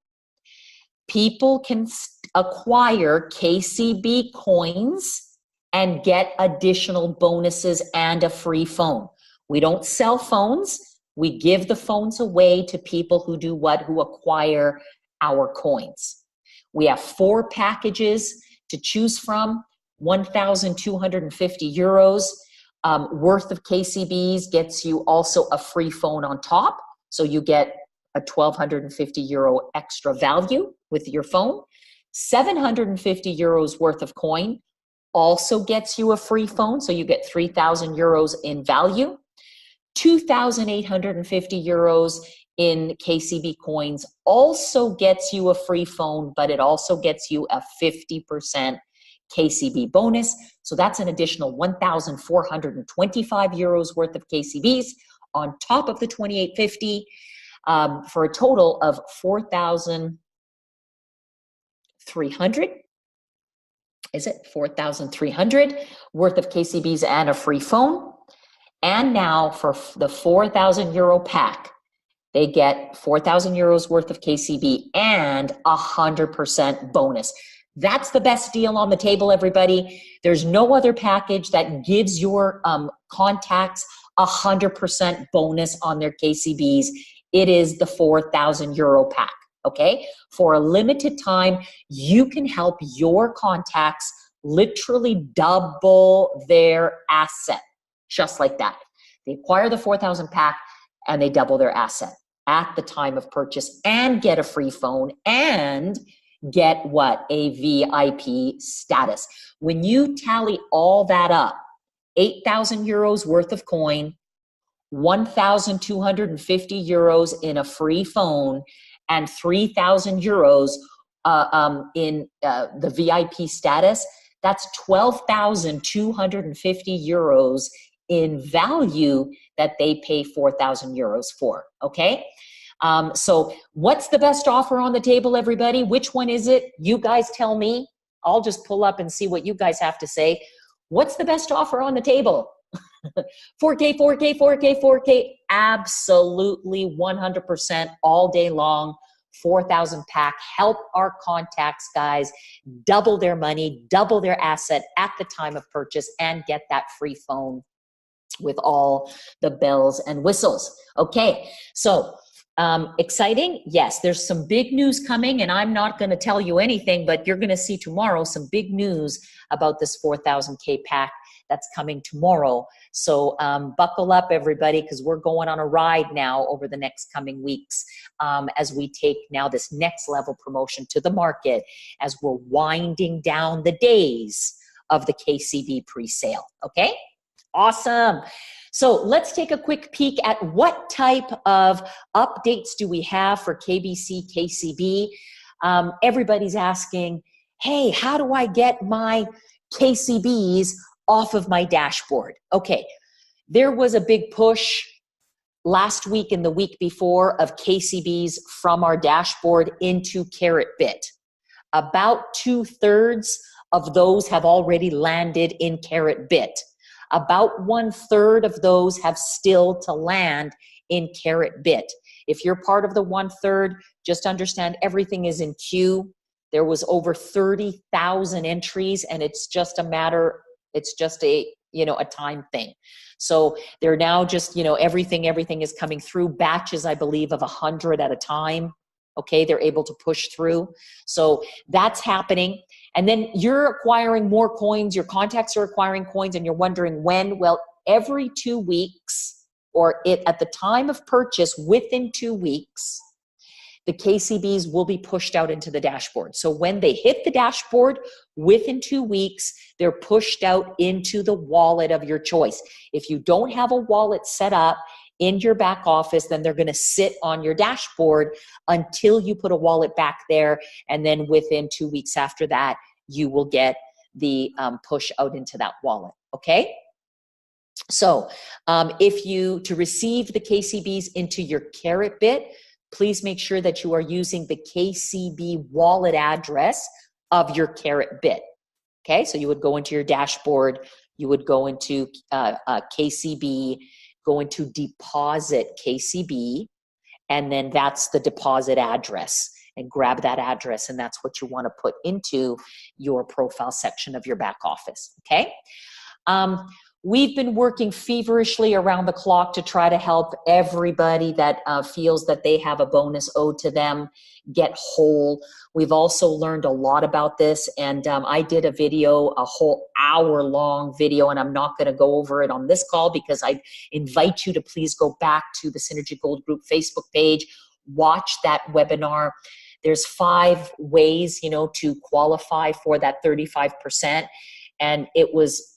people can acquire KCB coins and get additional bonuses and a free phone. We don't sell phones. We give the phones away to people who do what? Who acquire our coins. We have 4 packages to choose from. 1,250 euros worth of KCBs gets you also a free phone on top. So you get a 1,250 euro extra value with your phone. 750 euros worth of coin also gets you a free phone. So you get 3,000 euros in value. 2,850 euros in KCB coins also gets you a free phone, but it also gets you a 50% KCB bonus. So that's an additional 1,425 euros worth of KCBs on top of the 2,850 for a total of 4,300. Is it 4,300 worth of KCBs and a free phone? And now for the 4,000 euro pack, they get 4,000 euros worth of KCB and 100% bonus. That's the best deal on the table, everybody. There's no other package that gives your contacts 100% bonus on their KCBs. It is the 4,000 euro pack. okay? For a limited time, you can help your contacts literally double their asset, just like that. They acquire the 4,000 pack and they double their asset at the time of purchase and get a free phone and get what? A VIP status. When you tally all that up, 8,000 euros worth of coin, 1,250 euros in a free phone, and 3,000 euros in the VIP status, that's 12,250 euros in value that they pay 4,000 euros for, okay? So what's the best offer on the table, everybody? Which one is it? You guys tell me. I'll just pull up and see what you guys have to say. What's the best offer on the table? 4K, 4K, 4K, 4K, absolutely 100% all day long, 4,000 pack. Help our contacts, guys, double their money, double their asset at the time of purchase, and get that free phone with all the bells and whistles. Okay, so exciting. Yes, there's some big news coming, and I'm not going to tell you anything, but you're going to see tomorrow some big news about this 4,000K pack that's coming tomorrow. So buckle up, everybody, because we're going on a ride now over the next coming weeks as we take now this next level promotion to the market as we're winding down the days of the KCB pre-sale. Okay, awesome. So let's take a quick peek at what type of updates do we have for KBC, KCB. Everybody's asking, hey, how do I get my KCBs off of my dashboard? Okay, there was a big push last week and the week before of KCBs from our dashboard into CaratBit. About 2/3 of those have already landed in CaratBit. About 1/3 of those have still to land in CaratBit. If you're part of the 1/3, just understand everything is in queue. There was over 30,000 entries, and it's just a matter, it's just a time thing. So they're now just, everything is coming through batches, I believe, of 100 at a time. Okay, they're able to push through. So that's happening. And then you're acquiring more coins, your contacts are acquiring coins, and you're wondering when. Well, every 2 weeks, or at the time of purchase, within 2 weeks, the KCBs will be pushed out into the dashboard. So when they hit the dashboard, within 2 weeks, they're pushed out into the wallet of your choice. If you don't have a wallet set up in your back office, then they're going to sit on your dashboard until you put a wallet back there. And then within 2 weeks after that, you will get the push out into that wallet. Okay? So to receive the KCBs into your CaratBit, please make sure that you are using the KCB wallet address of your CaratBit. Okay, so you would go into your dashboard, you would go into KCB, go into deposit KCB, and then that's the deposit address. And grab that address, and that's what you want to put into your profile section of your back office. Okay. We've been working feverishly around the clock to try to help everybody that feels that they have a bonus owed to them get whole. We've also learned a lot about this, and I did a video, a whole hour-long video, and I'm not going to go over it on this call because I invite you to please go back to the Synergy Gold Group Facebook page, watch that webinar. There's 5 ways, to qualify for that 35%, and it was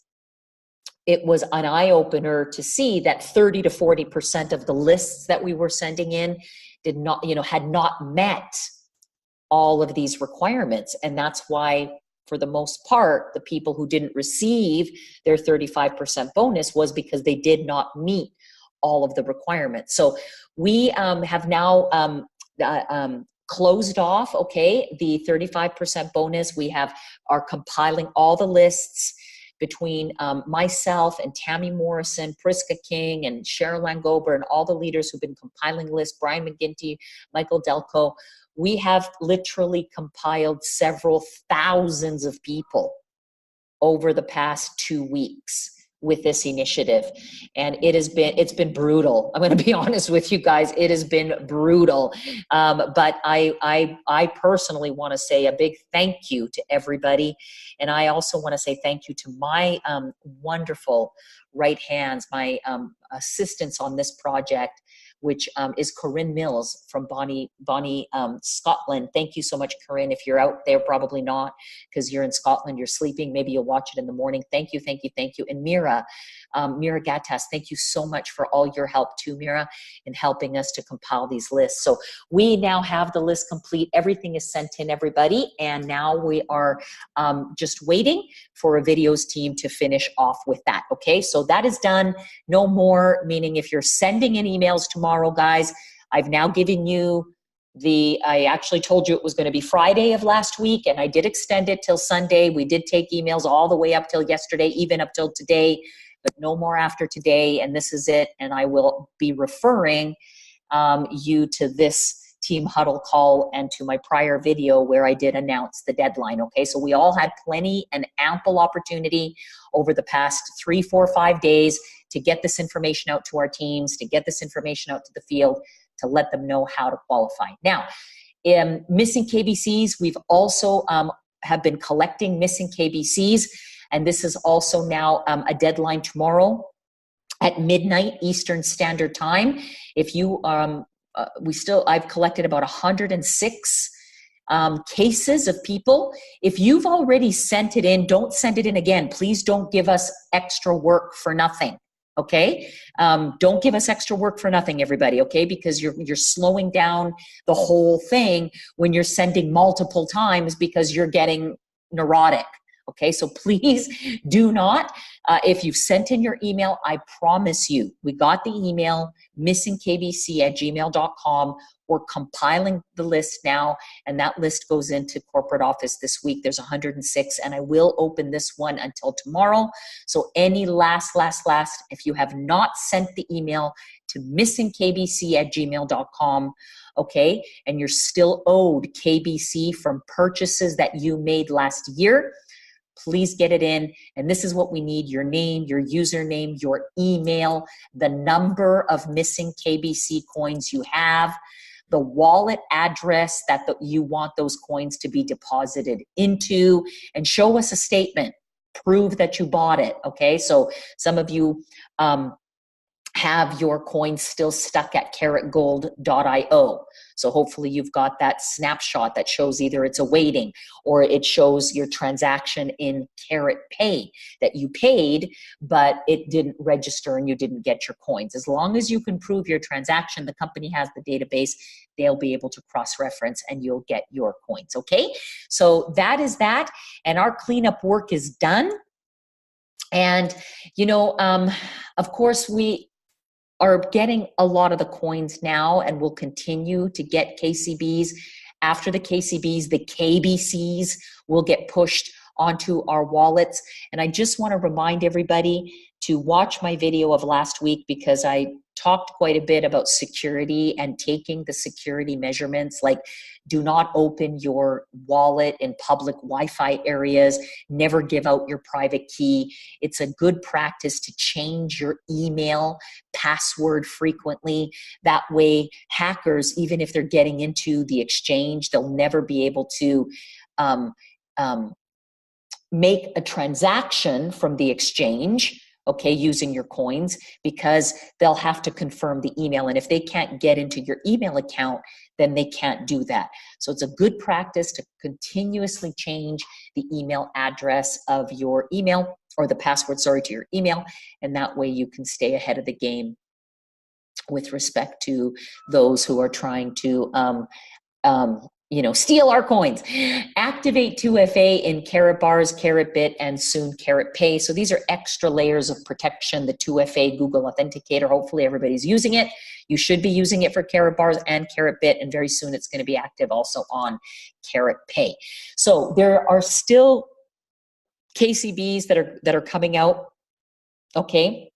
an eye-opener to see that 30 to 40% of the lists that we were sending in did not, had not met all of these requirements. And that's why, for the most part, the people who didn't receive their 35% bonus was because they did not meet all of the requirements. So we have now closed off, okay, the 35% bonus. We are compiling all the lists between myself and Tammy Morrison, Priska King, and Cheryl Langober, and all the leaders who've been compiling lists, Brian McGinty, Michael Delco. We have literally compiled several thousands of people over the past 2 weeks. with this initiative, and it's been brutal. I'm going to be honest with you guys. It has been brutal, but I personally want to say a big thank you to everybody, and I also want to say thank you to my wonderful right hands, my assistants on this project, which is Corinne Mills from Bonnie, Scotland. Thank you so much, Corinne. If you're out there, probably not, because you're in Scotland, you're sleeping. Maybe you'll watch it in the morning. Thank you, thank you, thank you. And Mira Gatas, thank you so much for all your help too, Mira, in helping us to compile these lists. So we now have the list complete. Everything is sent in, everybody. And now we are just waiting for a videos team to finish off with that. Okay, so that is done. No more, meaning if you're sending in emails tomorrow, guys, I've now given you I actually told you it was going to be Friday of last week, and I did extend it till Sunday. We did take emails all the way up till yesterday, even up till today, but no more after today, and this is it. And I will be referring you to this team huddle call and to my prior video where I did announce the deadline. Okay, so we all had plenty and ample opportunity over the past 3, 4, 5 days to get this information out to our teams, to get this information out to the field, to let them know how to qualify. Now, missing KBCs, we've also have been collecting missing KBCs, and this is also now a deadline tomorrow at midnight Eastern Standard Time. If you, I've collected about 106 cases of people. If you've already sent it in, don't send it in again. Please don't give us extra work for nothing. Okay, don't give us extra work for nothing, everybody. Okay, because you're slowing down the whole thing when you're sending multiple times because you're getting neurotic. Okay, so please do not. If you've sent in your email, I promise you, we got the email, missingkbc@gmail.com. We're compiling the list now, and that list goes into corporate office this week. There's 106, and I will open this one until tomorrow. So any last, if you have not sent the email to missingkbc@gmail.com, okay, and you're still owed KBC from purchases that you made last year, please get it in. And this is what we need: your name, your username, your email, the number of missing KBC coins you have, the wallet address that you want those coins to be deposited into, and show us a statement. Prove that you bought it, okay? So some of you have your coins still stuck at caratgold.io. So hopefully you've got that snapshot that shows either it's awaiting or it shows your transaction in Carat Pay that you paid, but it didn't register and you didn't get your coins. As long as you can prove your transaction, the company has the database, they'll be able to cross-reference and you'll get your coins, okay? So that is that, and our cleanup work is done. And, you know, of course, we are getting a lot of the coins now, and we'll continue to get KCBs. After the KCBs, the KBCs will get pushed onto our wallets. And I just want to remind everybody to watch my video of last week, because I talked quite a bit about security and taking the security measurements, like do not open your wallet in public Wi-Fi areas, never give out your private key. It's a good practice to change your email password frequently. That way hackers, even if they're getting into the exchange, they'll never be able to make a transaction from the exchange, okay, using your coins, because they'll have to confirm the email. And if they can't get into your email account, then they can't do that. So it's a good practice to continuously change the email address of your email, or the password, sorry, to your email. And that way you can stay ahead of the game with respect to those who are trying to steal our coins. Activate 2FA in Carat Bars, Carat Bit, and soon Carat Pay. So these are extra layers of protection, the 2FA Google Authenticator. Hopefully everybody's using it. You should be using it for Carat Bars and Carat Bit, and very soon it's going to be active also on Carat Pay. So there are still KCBs that are coming out, okay?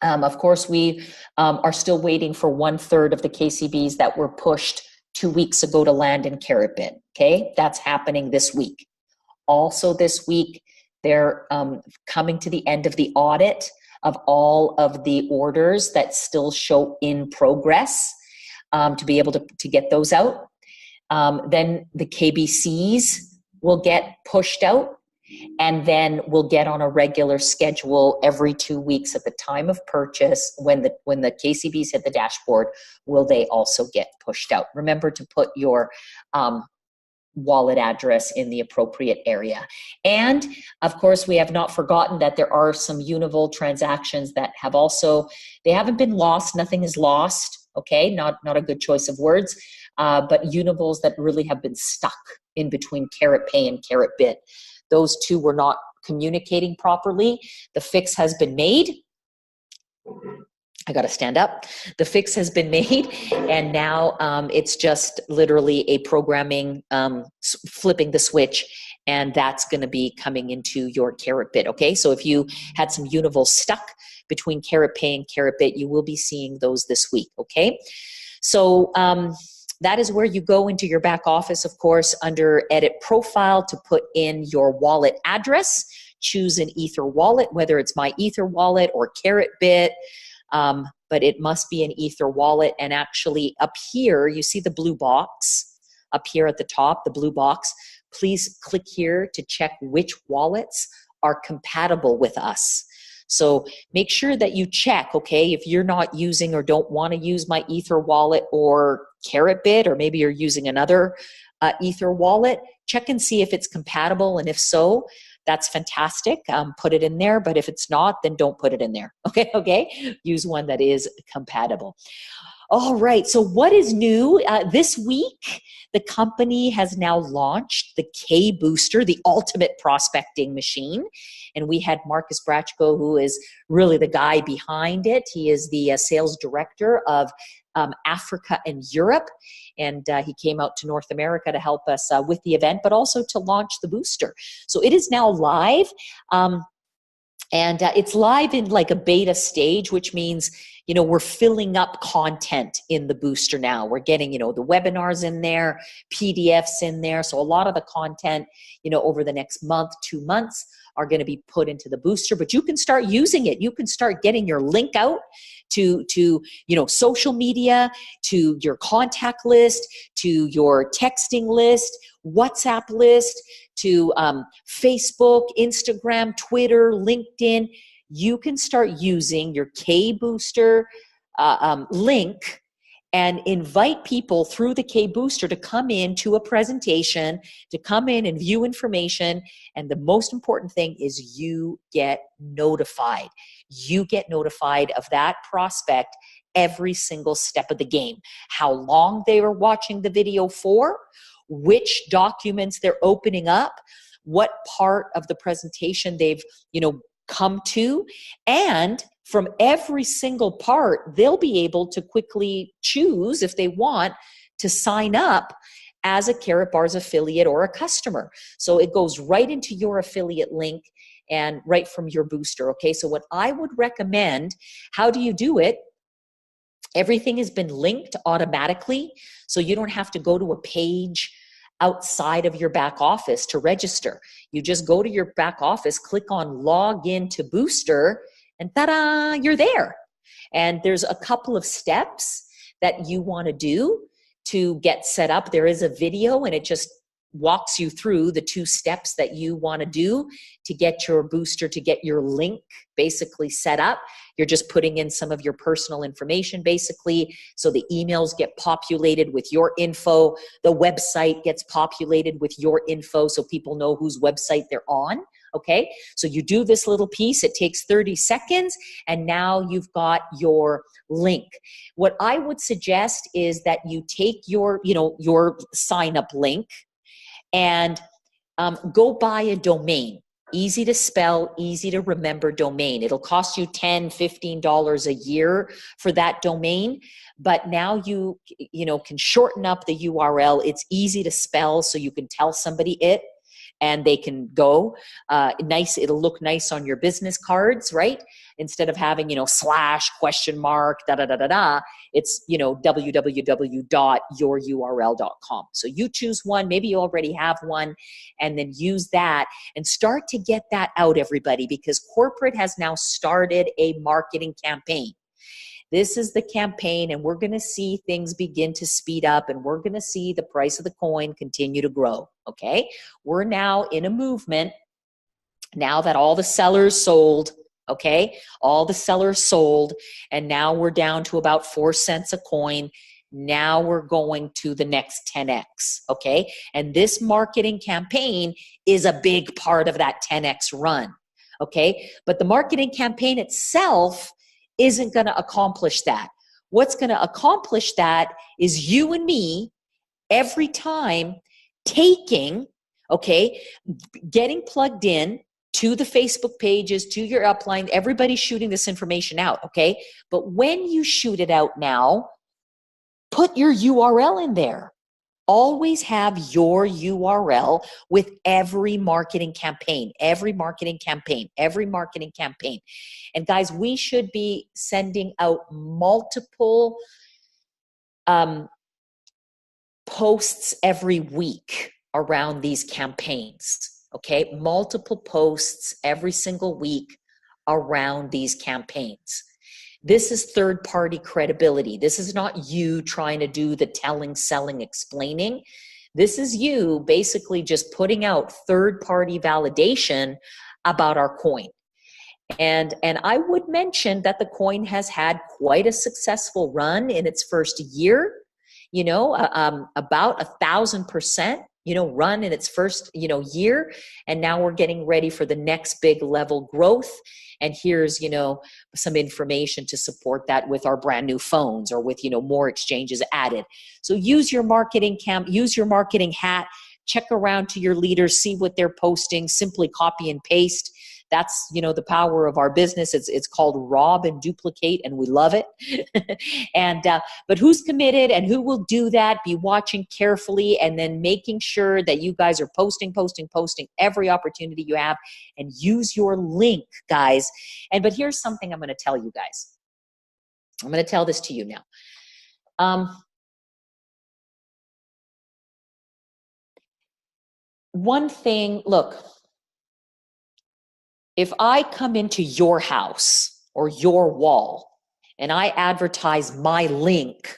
Of course, we are still waiting for 1/3 of the KCBs that were pushed 2 weeks ago to land in Carat Bit, okay? That's happening this week. Also this week, They're coming to the end of the audit of all of the orders that still show in progress, to be able to get those out. Then the KBCs will get pushed out, and then we'll get on a regular schedule every 2 weeks at the time of purchase. When the KCBs hit the dashboard, will they also get pushed out? Remember to put your wallet address in the appropriate area. And of course, we have not forgotten that there are some Univol transactions that have also, they haven't been lost, nothing is lost, okay? Not a good choice of words, but Univols that really have been stuck in between Carrot Pay and Carrot Bit. Those two were not communicating properly. The fix has been made. I got to stand up. The fix has been made, and now it's just literally a programming, flipping the switch, and that's going to be coming into your Carrot Bit, okay? So if you had some Univols stuck between Carrot Pay and Carrot Bit, you will be seeing those this week, okay? So that is where you go into your back office, of course, under Edit Profile to put in your wallet address. Choose an Ether wallet, whether it's My Ether wallet or Carrot Bit. But it must be an Ether wallet. And actually up here, you see the blue box up here at the top, the blue box. Please click here to check which wallets are compatible with us. So make sure that you check, okay, if you're not using or don't want to use My Ether wallet or Carrot Bit, or maybe you're using another Ether wallet, check and see if it's compatible. And if so, that's fantastic. Put it in there. But if it's not, then don't put it in there. Okay. Use one that is compatible. All right. So what is new this week? The company has now launched the K Booster, the ultimate prospecting machine. And we had Marcus Brachko, who is really the guy behind it. He is the sales director of Africa and Europe. And he came out to North America to help us with the event, but also to launch the booster. So it is now live. And it's live in like a beta stage, which means, you know, we're filling up content in the booster now. We're getting, you know, the webinars in there, PDFs in there. So a lot of the content, you know, over the next month, 2 months are going to be put into the booster, but you can start using it. You can start getting your link out to you know, social media, to your contact list, to your texting list, WhatsApp list, to Facebook, Instagram, Twitter, LinkedIn. You can start using your K Booster link and invite people through the K Booster to come in to a presentation, to come in and view information. And the most important thing is you get notified. You get notified of that prospect every single step of the game. How long they were watching the video for, which documents they're opening up, what part of the presentation they've, you know, come to, and from every single part, they'll be able to quickly choose, if they want, to sign up as a Carrot Bars affiliate or a customer. So it goes right into your affiliate link and right from your booster, okay? So what I would recommend, how do you do it? Everything has been linked automatically, so you don't have to go to a page outside of your back office to register. You just go to your back office, click on log in to booster, and ta-da, you're there. And there's a couple of steps that you want to do to get set up. There is a video, and it just walks you through the 2 steps that you want to do to get your booster, to get your link basically set up. You're just putting in some of your personal information basically. So the emails get populated with your info. The website gets populated with your info so people know whose website they're on. Okay, so you do this little piece, it takes 30 seconds, and now you've got your link. What I would suggest is that you take your, you know, your sign up link and go buy a domain. Easy to spell, easy to remember domain. It'll cost you $10, $15 a year for that domain, but now you know, can shorten up the URL. It's easy to spell, so you can tell somebody it. and they can go nice. It'll look nice on your business cards, right? Instead of having, slash question mark, da, da, da, da, da, it's, www.yoururl.com. So you choose one, maybe you already have one, and then use that and start to get that out, everybody, because corporate has now started a marketing campaign. This is the campaign, and we're going to see things begin to speed up, and we're going to see the price of the coin continue to grow, okay? We're now in a movement now that all the sellers sold, okay? All the sellers sold, and now we're down to about 4 cents a coin. Now we're going to the next 10x, okay? And this marketing campaign is a big part of that 10x run, okay? But the marketing campaign itself isn't going to accomplish that. What's going to accomplish that is you and me every time taking, okay, getting plugged in to the Facebook pages, to your upline, everybody's shooting this information out, okay? But when you shoot it out now, put your URL in there. Always have your URL with every marketing campaign, every marketing campaign, every marketing campaign. And guys, we should be sending out multiple posts every week around these campaigns, okay? Multiple posts every single week around these campaigns. This is third-party credibility. This is not you trying to do the telling, selling, explaining. This is you basically just putting out third-party validation about our coin. And I would mention that the coin has had quite a successful run in its first year, about 1,000%, run in its first, year. And now we're getting ready for the next big level growth. And here's, some information to support that with our brand new phones or with, more exchanges added. So use your marketing use your marketing hat, check around to your leaders, see what they're posting, simply copy and paste. That's, the power of our business. It's called rob and duplicate, and we love it. And but who's committed and who will do that? Be watching carefully and then making sure that you guys are posting every opportunity you have, and use your link, guys. But here's something I'm going to tell you guys. I'm going to tell this to you now. One thing, look. If I come into your house or your wall and I advertise my link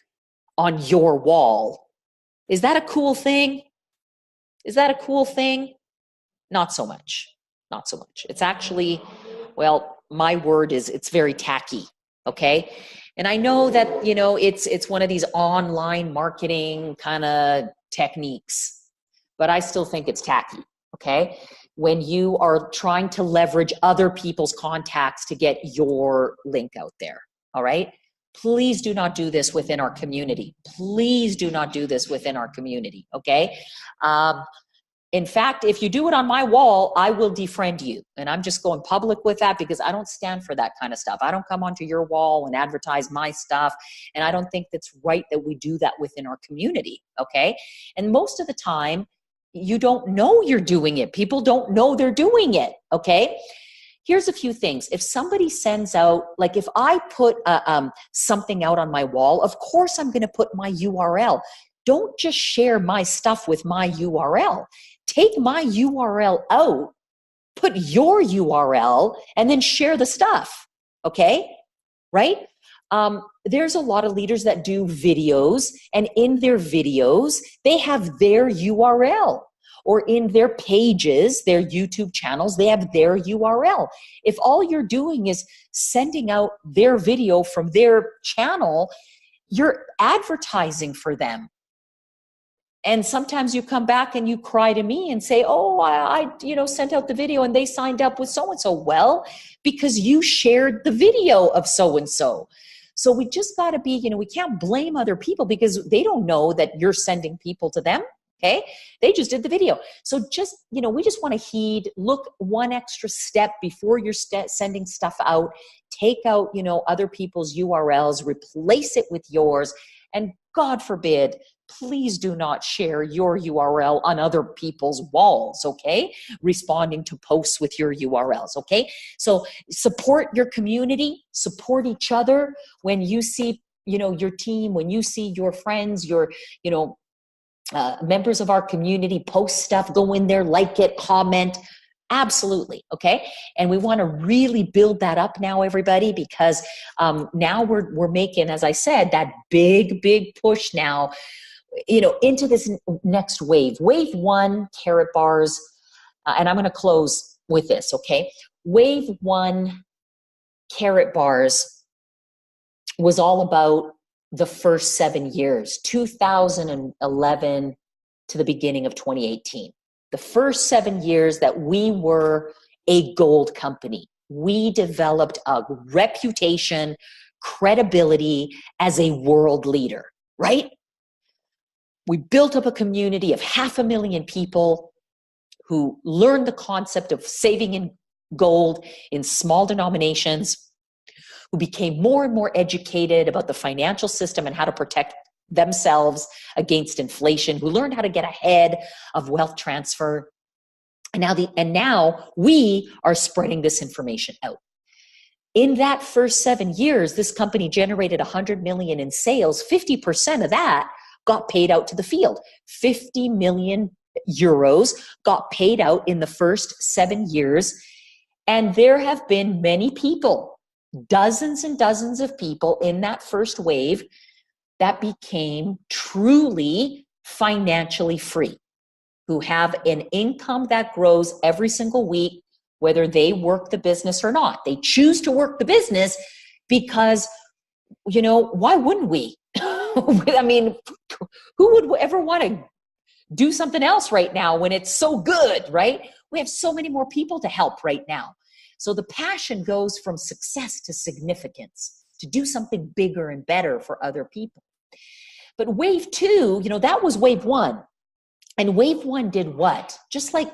on your wall, is that a cool thing? Is that a cool thing? Not so much. Not so much. It's actually, well, my word is it's very tacky, okay? And I know that, it's one of these online marketing kind of techniques, but I still think it's tacky, okay? When you are trying to leverage other people's contacts to get your link out there, all right? Please do not do this within our community. Please do not do this within our community, okay? In fact, if you do it on my wall, I will defriend you. And I'm just going public with that because I don't stand for that kind of stuff. I don't come onto your wall and advertise my stuff. And I don't think that's right that we do that within our community, okay? And most of the time, you don't know you're doing it. People don't know they're doing it, okay? Here's a few things. If somebody sends out, like if I put something out on my wall, of course I'm going to put my URL. Don't just share my stuff with my URL. Take my URL out, put your URL, and then share the stuff, okay? Right? There's a lot of leaders that do videos, and in their videos, they have their URL. Or in their pages, their YouTube channels, they have their URL. If all you're doing is sending out their video from their channel, you're advertising for them. And sometimes you come back and you cry to me and say, oh, I sent out the video and they signed up with so-and-so. Well, because you shared the video of so-and-so. So we just got to be, we can't blame other people because they don't know that you're sending people to them. Okay. They just did the video. So just, we just want to look one extra step before you're sending stuff out, take out, other people's URLs, replace it with yours, and God forbid, please do not share your URL on other people's walls, okay? Responding to posts with your URLs, okay? So support your community, support each other. When you see, your team, when you see your friends, your, members of our community post stuff, go in there, like it, comment. Absolutely. Okay. And we want to really build that up now, everybody, because now we're making, as I said, that big push now, into this next wave. Wave 1, carrot bars. And I'm going to close with this. Okay. Wave 1, carrot bars was all about the first 7 years, 2011 to the beginning of 2018. The first 7 years that we were a gold company. We developed a reputation, credibility as a world leader, right? We built up a community of 500,000 people who learned the concept of saving in gold in small denominations, who became more and more educated about the financial system and how to protect themselves against inflation, who learned how to get ahead of wealth transfer. And now we are spreading this information out. In that first 7 years, this company generated 100 million in sales. 50% of that got paid out to the field. 50 million euros got paid out in the first 7 years. And there have been many people, dozens and dozens of people in that first wave that became truly financially free, who have an income that grows every single week, whether they work the business or not. They choose to work the business because, why wouldn't we? I mean, who would ever want to do something else right now when it's so good, right? We have so many more people to help right now. So the passion goes from success to significance, to do something bigger and better for other people. But wave 2, that was wave 1. And wave 1 did what? Just like,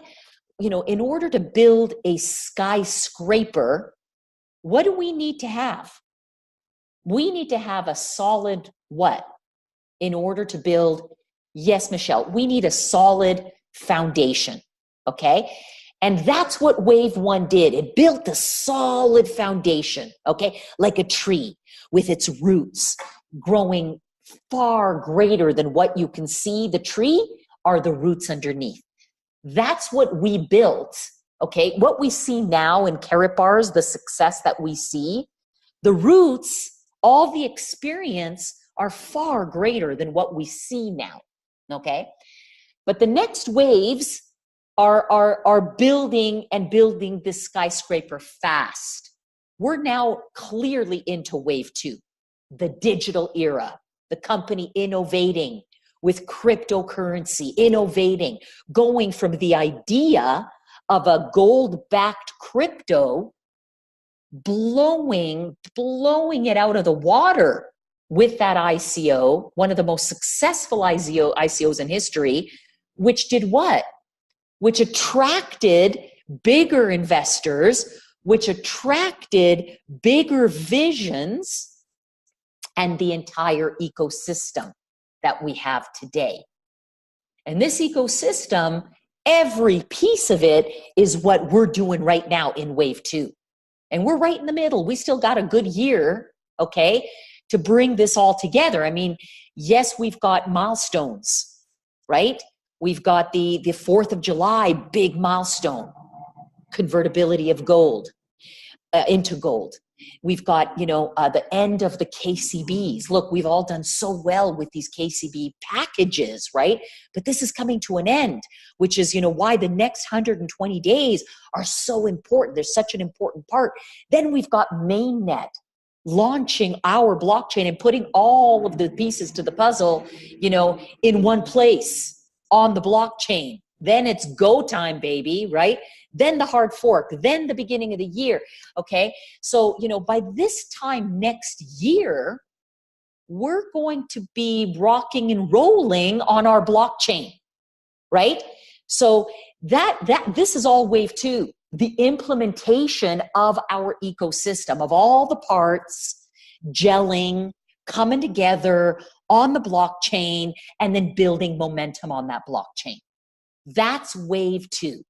in order to build a skyscraper, what do we need to have? We need to have a solid what? In order to build, yes, Michelle, we need a solid foundation, okay? And that's what wave 1 did. It built a solid foundation, okay? Like a tree with its roots growing far greater than what you can see. The tree are the roots underneath. That's what we built, okay? What we see now in carrot bars, the success that we see, the roots, all the experience are far greater than what we see now, okay? But the next waves are building this skyscraper fast. We're now clearly into wave 2, the digital era, the company innovating with cryptocurrency, innovating, going from the idea of a gold-backed crypto, blowing it out of the water with that ICO, one of the most successful ICOs in history, which did what? Which attracted bigger investors, which attracted bigger visions, and the entire ecosystem that we have today. And this ecosystem, every piece of it is what we're doing right now in wave 2. And we're right in the middle. We still got a good year, okay, to bring this all together. I mean, yes, we've got milestones, right? We've got the 4th of July, big milestone, convertibility of gold into gold. We've got, the end of the KCBs. Look, we've all done so well with these KCB packages, right? But this is coming to an end, which is, why the next 120 days are so important. They're such an important part. Then we've got mainnet launching our blockchain and putting all of the pieces to the puzzle, in one place on the blockchain. Then it's go time, baby, right? Then the hard fork, then the beginning of the year, okay? So, by this time next year, we're going to be rocking and rolling on our blockchain, right? So this is all wave 2, the implementation of our ecosystem, of all the parts gelling, coming together, on the blockchain and then building momentum on that blockchain. That's wave 2,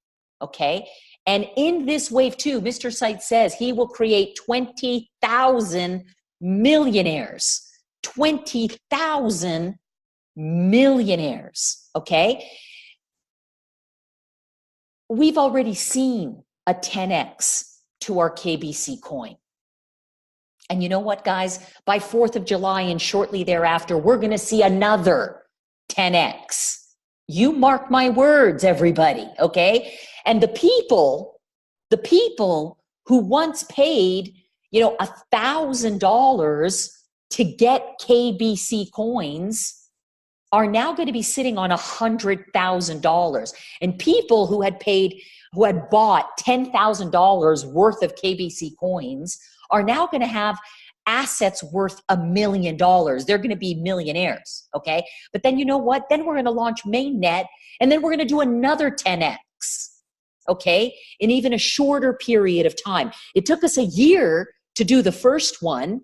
okay? And in this wave 2, Mr. Sight says he will create 20,000 millionaires. 20,000 millionaires, okay? We've already seen a 10x to our KBC coin. And you know what, guys? By 4th of July and shortly thereafter, we're going to see another 10x. You mark my words, everybody, okay? And the people who once paid, $1,000 to get KBC coins are now going to be sitting on $100,000. And people who had bought $10,000 worth of KBC coins are now going to have assets worth $1 million. They're going to be millionaires, okay? But then you know what? Then we're going to launch mainnet, and then we're going to do another 10x, okay? In even a shorter period of time. It took us a year to do the first one,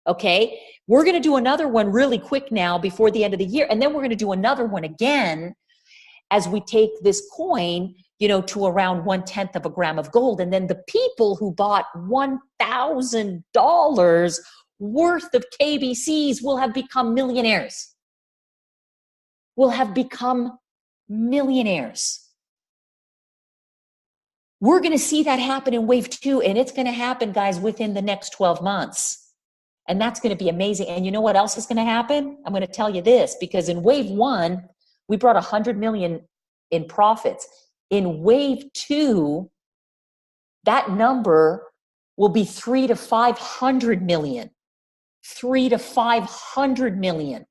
okay? We're going to do another one really quick now before the end of the year, and then we're going to do another one again as we take this coin, to around 1/10 of a gram of gold. And then the people who bought $1,000 worth of KBCs will have become millionaires. Will have become millionaires. We're going to see that happen in wave 2, and it's going to happen, guys, within the next 12 months. And that's going to be amazing. And you know what else is going to happen? I'm going to tell you this, because in wave 1, we brought 100 million in profits. In wave 2, that number will be 300 to 500 million. 300 to 500 million.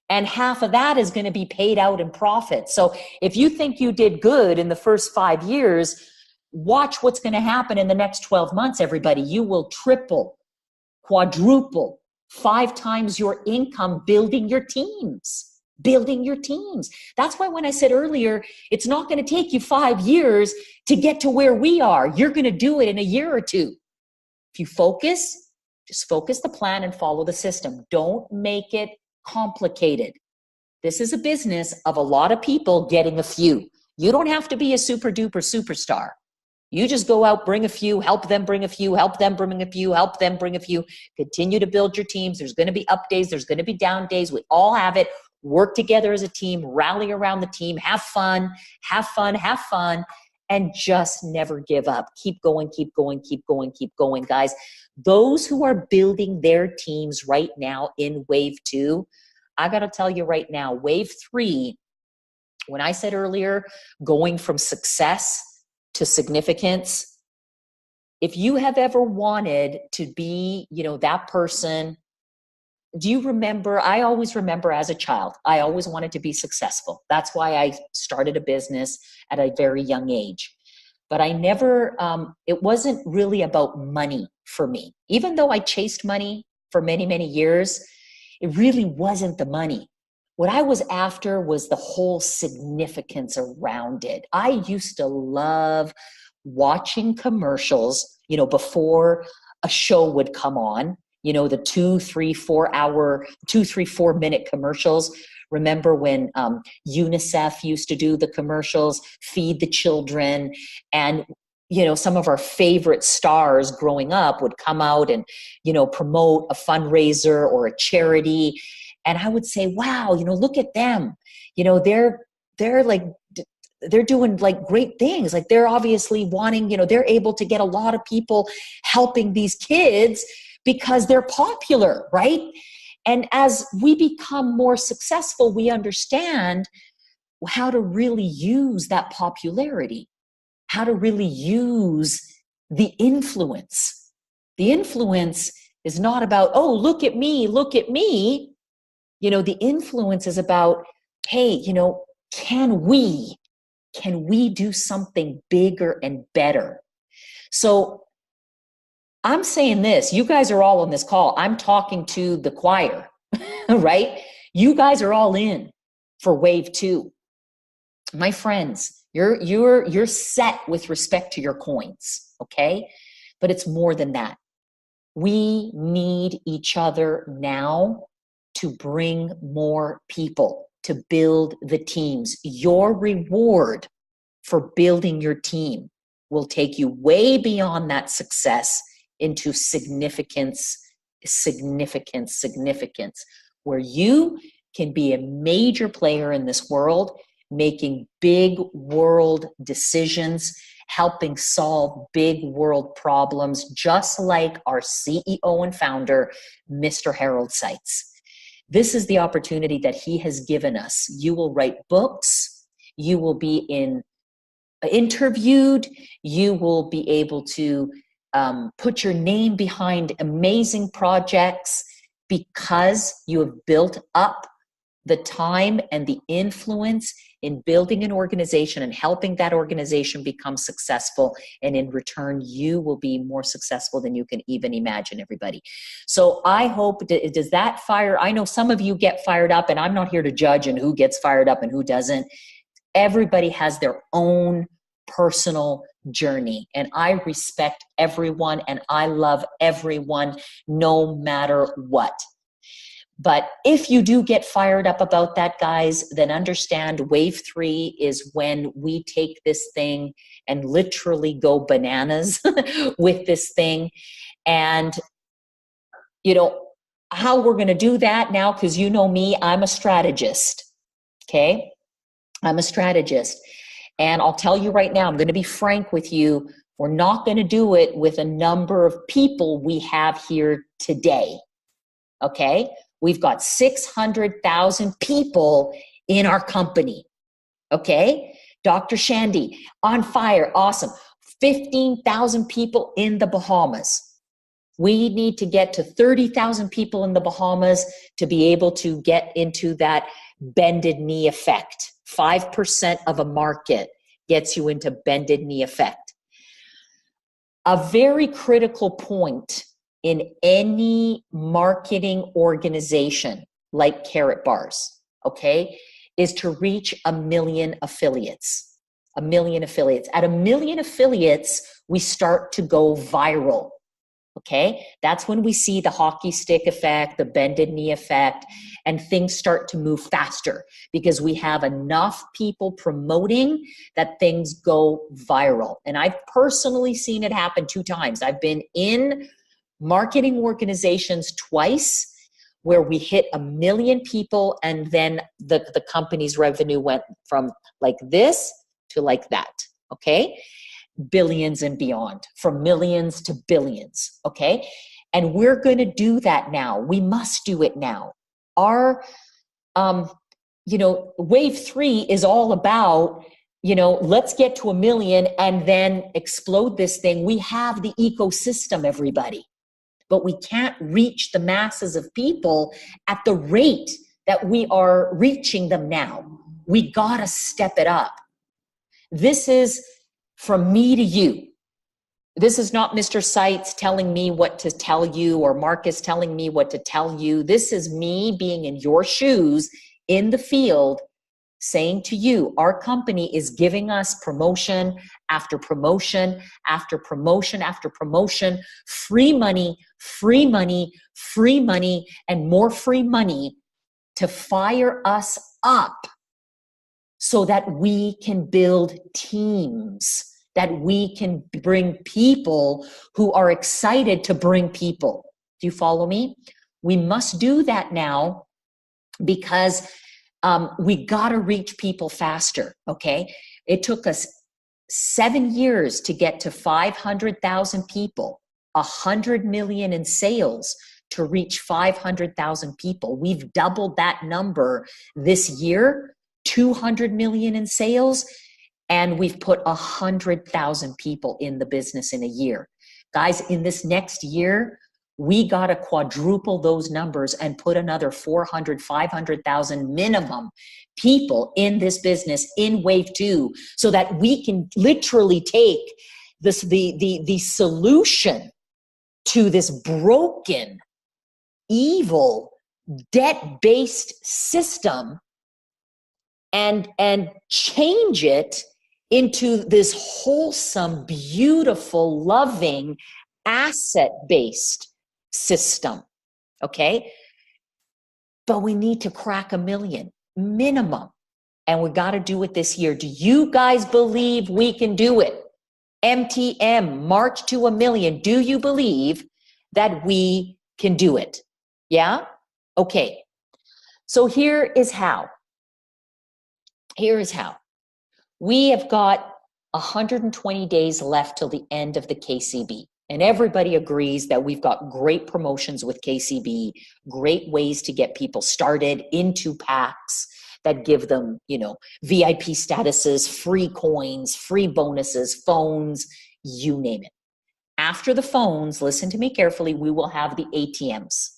And half of that is going to be paid out in profit. So if you think you did good in the first 5 years, watch what's going to happen in the next 12 months, everybody. You will triple, quadruple, 5 times your income building your teams. Building your teams. That's why when I said earlier, it's not going to take you 5 years to get to where we are. You're going to do it in a year or 2. If you focus, just focus the plan and follow the system. Don't make it complicated. This is a business of a lot of people getting a few. You don't have to be a super duper superstar. You just go out, bring a few, help them bring a few, help them bring a few, help them bring a few. Continue to build your teams. There's going to be up days. There's going to be down days. We all have it. Work together as a team, rally around the team, have fun, and just never give up. Keep going, keep going, keep going, keep going, guys. Those who are building their teams right now in wave 2, I got to tell you right now, wave 3, when I said earlier, going from success to significance, if you have ever wanted to be, that person. Do you remember? I always remember as a child, I always wanted to be successful. That's why I started a business at a very young age. But I never, it wasn't really about money for me. Even though I chased money for many, many years, it really wasn't the money. What I was after was the whole significance around it. I used to love watching commercials, before a show would come on. The 4 minute commercials. Remember when UNICEF used to do the commercials, Feed the Children, and some of our favorite stars growing up would come out and promote a fundraiser or a charity, and I would say, wow, look at them, they're doing like great things, like they're obviously wanting, they're able to get a lot of people helping these kids because they're popular, right? And as we become more successful, we understand how to really use that popularity, how to really use the influence. The influence is not about, oh, look at me, look at me. The influence is about, hey, can we do something bigger and better? So I'm saying this, you guys are all on this call. I'm talking to the choir, right? You guys are all in for wave 2. My friends, you're set with respect to your coins, okay? But it's more than that. We need each other now to bring more people, to build the teams. Your reward for building your team will take you way beyond that success into significance, where you can be a major player in this world, making big world decisions, helping solve big world problems, just like our CEO and founder, Mr. Harold Seitz. This is the opportunity that he has given us. You will write books, you will be interviewed, you will be able to put your name behind amazing projects because you have built up the time and the influence in building an organization and helping that organization become successful. And in return, you will be more successful than you can even imagine, everybody. So I hope, does that fire? I know some of you get fired up, and I'm not here to judge and who gets fired up and who doesn't. Everybody has their own personal journey, and I respect everyone and I love everyone no matter what. But if you do get fired up about that, guys, then understand wave 3 is when we take this thing and literally go bananas with this thing. And, you know, how we're going to do that now, because you know me, I'm a strategist, okay? I'm a strategist. And I'll tell you right now, I'm going to be frank with you, we're not going to do it with a number of people we have here today, okay? We've got 600,000 people in our company, okay? Dr. Shandy, on fire, awesome. 15,000 people in the Bahamas. We need to get to 30,000 people in the Bahamas to be able to get into that bended knee effect. 5% of a market gets you into bended knee effect. A very critical point in any marketing organization like Carrot Bars, okay, is to reach 1 million affiliates. 1 million affiliates. At 1 million affiliates, we start to go viral. Okay, that's when we see the hockey stick effect, the bended knee effect, and things start to move faster because we have enough people promoting that things go viral. And I've personally seen it happen 2 times. I've been in marketing organizations twice where we hit 1 million people and then the company's revenue went from like this to like that, okay? Billions and beyond, from millions to billions, okay? And we're going to do that now. We must do it now. Our, wave 3 is all about, let's get to 1 million and then explode this thing. We have the ecosystem, everybody, but we can't reach the masses of people at the rate that we are reaching them now. We got to step it up. This is from me to you. This is not Mr. Seitz telling me what to tell you or Marcus telling me what to tell you. This is me being in your shoes in the field saying to you, our company is giving us promotion after promotion after promotion after promotion, free money, free money, free money, and more free money to fire us up so that we can build teams, that we can bring people who are excited to bring people. Do you follow me? We must do that now because we got to reach people faster, okay? It took us 7 years to get to 500,000 people, 100 million in sales to reach 500,000 people. We've doubled that number this year, 200 million in sales, and we've put 100,000 people in the business in a year. Guys, in this next year, we got to quadruple those numbers and put another 400, 500,000 minimum people in this business in wave 2 so that we can literally take this, the solution to this broken, evil, debt-based system and change it into this wholesome, beautiful, loving, asset-based system, okay? but we need to crack 1 million minimum. And we got to do it this year. Do you guys believe we can do it? MTM, March to 1 million. Do you believe that we can do it? Yeah? Okay. So here is how. Here is how. We have got 120 days left till the end of the KCB. And everybody agrees that we've got great promotions with KCB, great ways to get people started into packs that give them, VIP statuses, free coins, free bonuses, phones, you name it. After the phones, listen to me carefully, we will have the ATMs,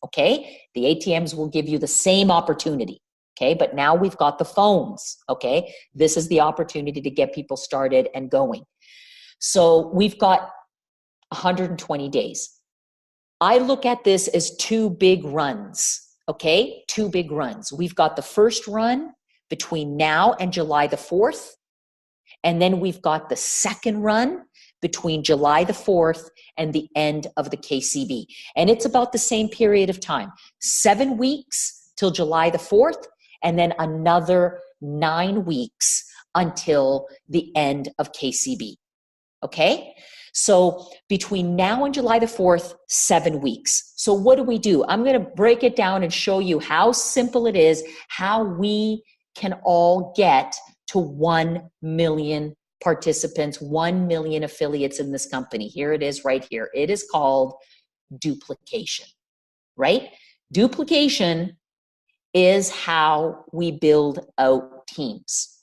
okay? The ATMs will give you the same opportunity, okay? But now we've got the phones, okay? This is the opportunity to get people started and going. So we've got 120 days. I look at this as 2 big runs, okay? 2 big runs. We've got the first run between now and July the 4th, and then we've got the second run between July the 4th and the end of the KCB. And it's about the same period of time, 7 weeks till July the 4th, and then another 9 weeks until the end of KCB, okay? So between now and July the 4th, 7 weeks. So what do? I'm going to break it down and show you how simple it is, how we can all get to 1 million participants, 1 million affiliates in this company. Here it is right here. It is called duplication, right? Duplication is how we build out teams.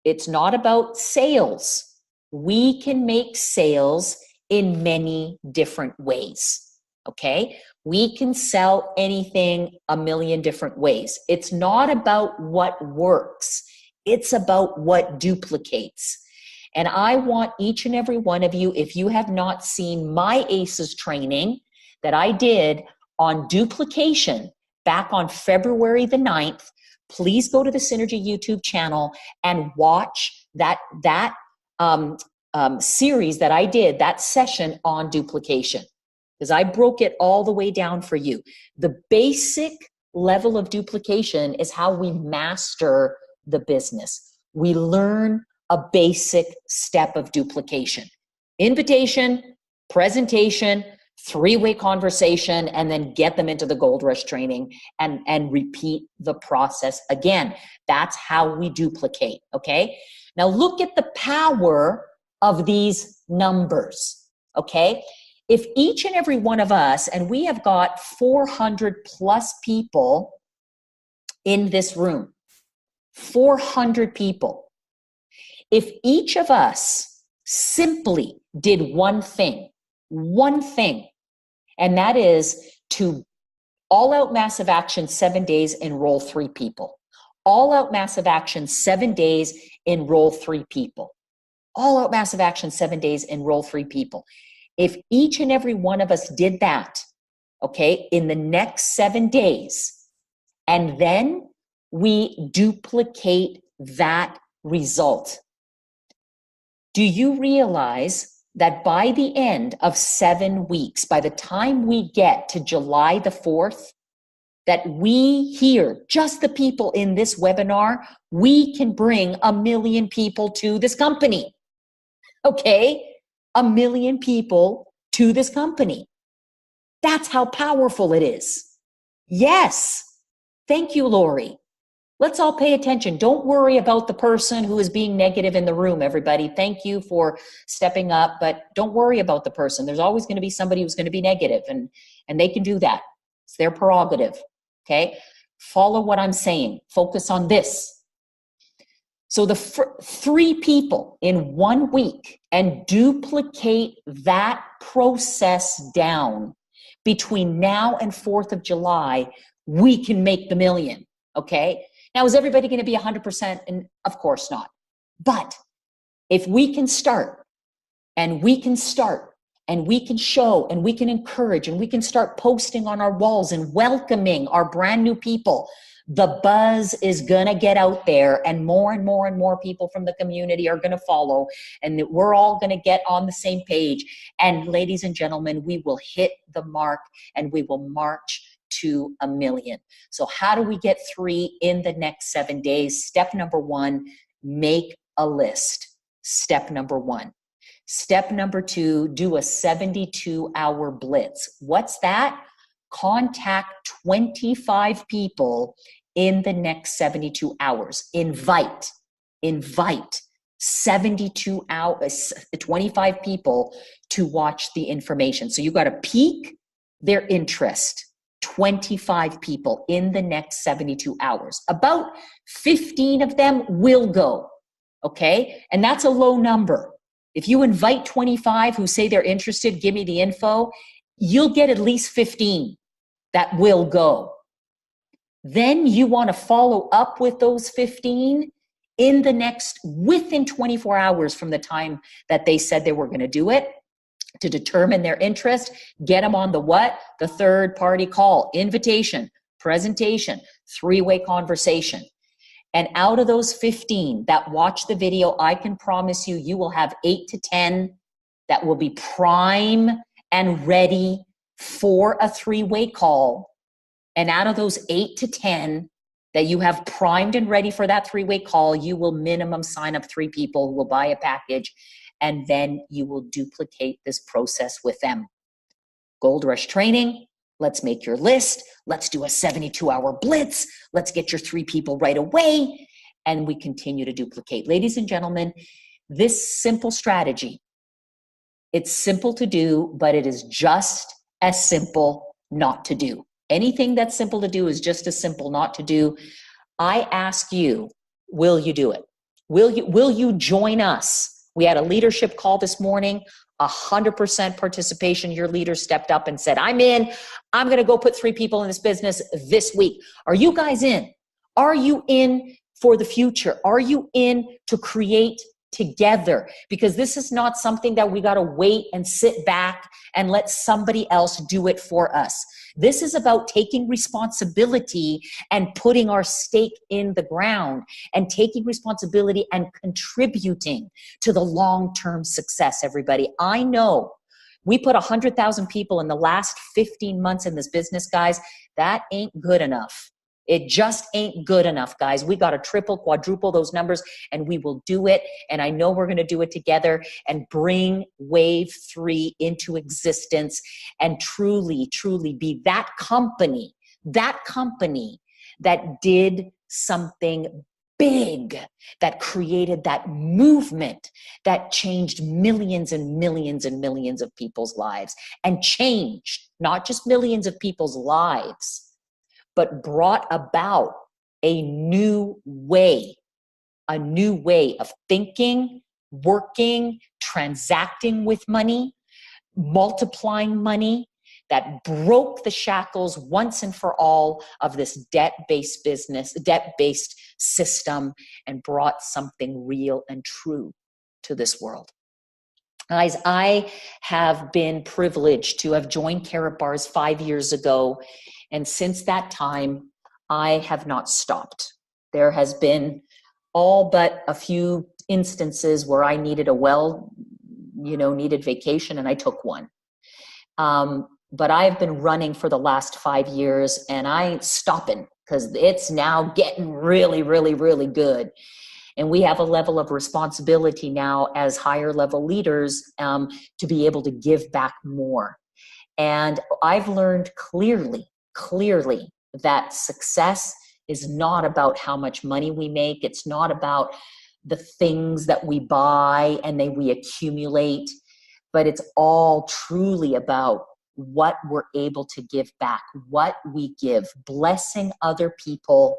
It's not about sales. We can make sales in many different ways, okay? We can sell anything a million different ways. It's not about what works. It's about what duplicates. And I want each and every one of you, if you have not seen my ACES training that I did on duplication back on February the 9th, please go to the Synergy YouTube channel and watch that series that I did, that session on duplication, because I broke it all the way down for you. The basic level of duplication is how we master the business. We learn a basic step of duplication: invitation, presentation, 3-way conversation, and then get them into the Gold Rush training and repeat the process again. That's how we duplicate, okay? Now look at the power of these numbers, okay? If each and every one of us, and we have got 400 plus people in this room, 400 people. If each of us simply did one thing, and that is to all out massive action 7 days, enroll 3 people. All out massive action 7 days, enroll 3 people. All out massive action 7 days, enroll 3 people. If each and every one of us did that, okay, in the next 7 days, and then we duplicate that result, do you realize that by the end of 7 weeks, by the time we get to July the 4th, that we here, just the people in this webinar, we can bring 1 million people to this company? Okay, 1 million people to this company. That's how powerful it is. Yes. Thank you, Lori. Let's all pay attention. Don't worry about the person who is being negative in the room, everybody. Thank you for stepping up, but don't worry about the person. There's always going to be somebody who's going to be negative, and they can do that. It's their prerogative, okay? Follow what I'm saying. Focus on this. So the 3 people in 1 week, and duplicate that process down between now and 4th of July, we can make the million, okay? Now, is everybody going to be 100%? And of course not. But if we can start, and we can start, and we can show, and we can encourage, and we can start posting on our walls and welcoming our brand new people, the buzz is going to get out there, and more and more and more people from the community are going to follow, and that we're all going to get on the same page. And ladies and gentlemen, we will hit the mark, and we will march to 1 million. So how do we get 3 in the next 7 days? Step number 1, make a list. Step number 1. Step number 2, do a 72-hour blitz. What's that? Contact 25 people in the next 72 hours. Invite 72 hours, 25 people to watch the information. So you got to pique their interest. 25 people in the next 72 hours. About 15 of them will go. Okay? And that's a low number. If you invite 25 who say they're interested, give me the info, you'll get at least 15 that will go. Then you want to follow up with those 15 within 24 hours from the time that they said they were going to do it, to determine their interest. Get them on the what? The third party call, invitation, presentation, 3-way conversation. And out of those 15 that watch the video, I can promise you, you will have 8 to 10 that will be prime and ready for a 3-way call. And out of those 8 to 10 that you have primed and ready for that 3-way call, you will minimum sign up 3 people who will buy a package, and then you will duplicate this process with them. Gold Rush training. Let's make your list. Let's do a 72-hour blitz. Let's get your 3 people right away. And we continue to duplicate. Ladies and gentlemen, this simple strategy, it's simple to do, but it is just as simple not to do. Anything that's simple to do is just as simple not to do. I ask you, will you do it? Will you join us? We had a leadership call this morning, 100% participation. Your leader stepped up and said, I'm in. I'm going to go put 3 people in this business this week. Are you guys in? Are you in for the future? Are you in to create together? Because this is not something that we got to wait and sit back and let somebody else do it for us. This is about taking responsibility and putting our stake in the ground and taking responsibility and contributing to the long-term success, everybody. I know we put 100,000 people in the last 15 months in this business, guys. That ain't good enough. It just ain't good enough, guys. We got to triple, quadruple those numbers, and we will do it. And I know we're going to do it together and bring Wave 3 into existence and truly, truly be that company that did something big, that created that movement that changed millions and millions and millions of people's lives, and changed not just millions of people's lives, but brought about a new way of thinking, working, transacting with money, multiplying money, that broke the shackles once and for all of this debt-based business, debt-based system, and brought something real and true to this world. Guys, I have been privileged to have joined Carrot Bars 5 years ago. And since that time, I have not stopped. There has been all but a few instances where I needed needed vacation, and I took one. But I've been running for the last 5 years, and I ain't stopping because it's now getting really, really, really good. And we have a level of responsibility now as higher level leaders to be able to give back more. And I've learned clearly that success is not about how much money we make. It's not about the things that we buy and we accumulate, but it's all truly about what we're able to give back, what we give. Blessing other people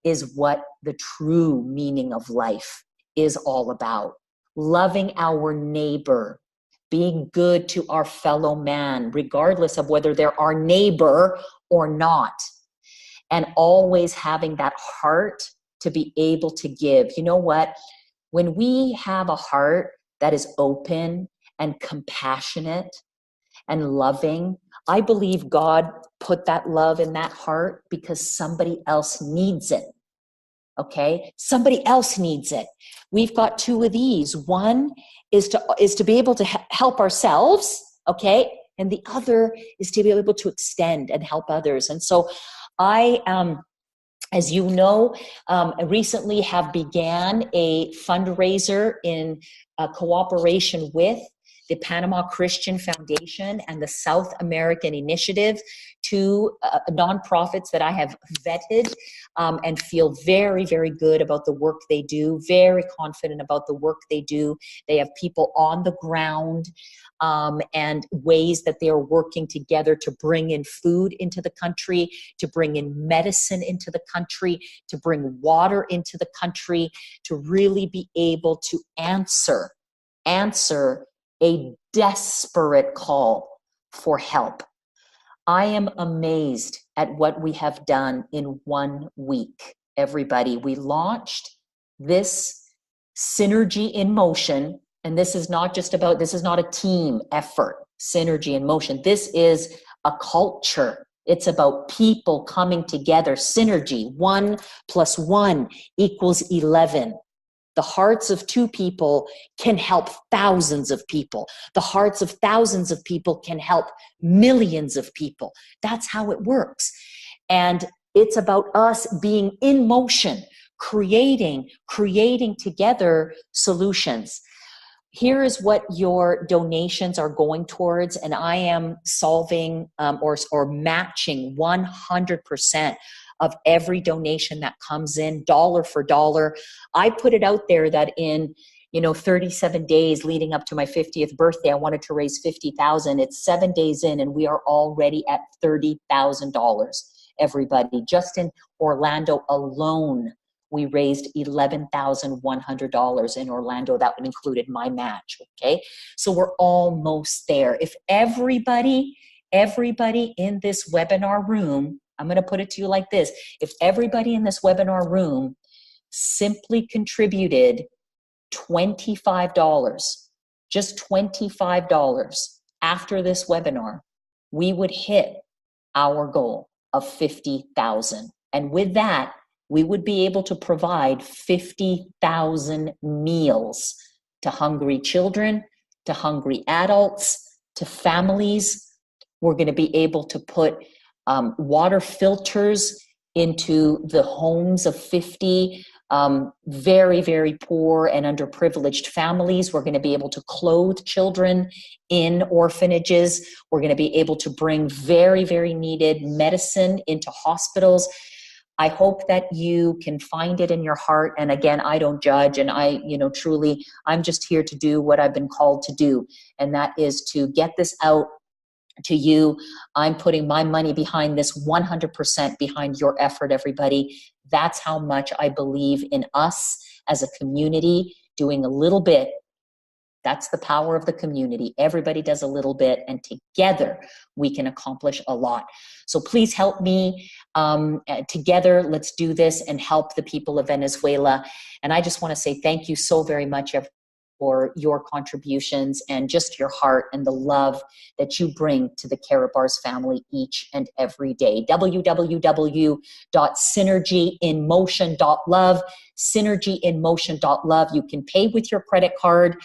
is what the true meaning of life is all about. Loving our neighbor, being good to our fellow man, regardless of whether they're our neighbor or not. And always having that heart to be able to give. You know what? When we have a heart that is open and compassionate and loving, I believe God put that love in that heart because somebody else needs it. Okay? Somebody else needs it. We've got 2 of these. One is to be able to help ourselves, okay? and the other is to be able to extend and help others. And so I, as you know, recently have began a fundraiser in cooperation with the Panama Christian Foundation and the South American Initiative, two nonprofits that I have vetted and feel very, very good about the work they do, very confident about the work they do. They have people on the ground and ways that they are working together to bring in food into the country, to bring in medicine into the country, to bring water into the country, to really be able to answer a desperate call for help. I am amazed at what we have done in 1 week, everybody. We launched this Synergy in Motion, and this is not a team effort, Synergy in Motion. This is a culture. It's about people coming together. Synergy, 1 + 1 = 11. The hearts of 2 people can help thousands of people. The hearts of thousands of people can help millions of people. That's how it works. And it's about us being in motion, creating together solutions. Here is what your donations are going towards, and I am solving or matching 100% of every donation that comes in, dollar for dollar. I put it out there that in 37 days leading up to my 50th birthday, I wanted to raise $50,000. It's 7 days in, and we are already at $30,000. Everybody, just in Orlando alone, we raised $11,100 in Orlando. That included my match. Okay, so we're almost there. If everybody in this webinar room, I'm going to put it to you like this. If everybody in this webinar room simply contributed $25, just $25 after this webinar, we would hit our goal of 50,000. And with that, we would be able to provide 50,000 meals to hungry children, to hungry adults, to families. We're going to be able to put water filters into the homes of 50 very, very poor and underprivileged families. We're going to be able to clothe children in orphanages. We're going to be able to bring very, very needed medicine into hospitals. I hope that you can find it in your heart. And again, I don't judge. And truly, I'm just here to do what I've been called to do. And that is to get this out to you. I'm putting my money behind this, 100% behind your effort, everybody. That's how much I believe in us as a community doing a little bit. That's the power of the community. Everybody does a little bit, and together we can accomplish a lot. So please help me. Together, let's do this and help the people of Venezuela. And I just want to say thank you so very much for your contributions and just your heart and the love that you bring to the Karatbars family each and every day. www.synergyinmotion.love, synergyinmotion.love. You can pay with your credit card.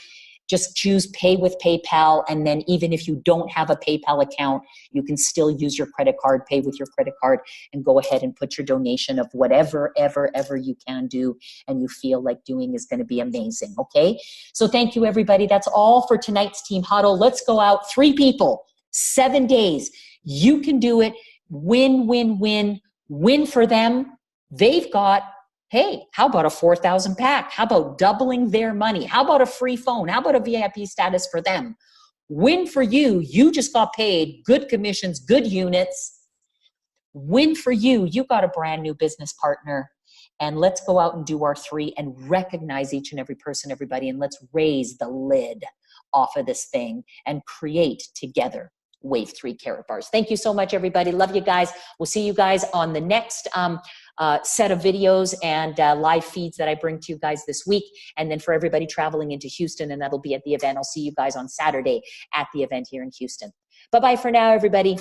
Just choose pay with PayPal, and then even if you don't have a PayPal account, you can still use your credit card, pay with your credit card, and go ahead and put your donation of whatever, ever you can do and you feel like doing is going to be amazing, okay? So thank you, everybody. That's all for tonight's Team Huddle. Let's go out. 3 people, 7 days. You can do it. Win, win, win. Win for them. They've got, hey, how about a 4,000 pack? How about doubling their money? How about a free phone? How about a VIP status for them? Win for you. You just got paid. Good commissions, good units. Win for you. You got a brand new business partner. And let's go out and do our 3 and recognize each and every person, everybody. And let's raise the lid off of this thing and create together Wave 3 Karatbars. Thank you so much, everybody. Love you guys. We'll see you guys on the next set of videos and live feeds that I bring to you guys this week. And then for everybody traveling into Houston, and that'll be at the event, I'll see you guys on Saturday at the event here in Houston. Bye-bye for now, everybody.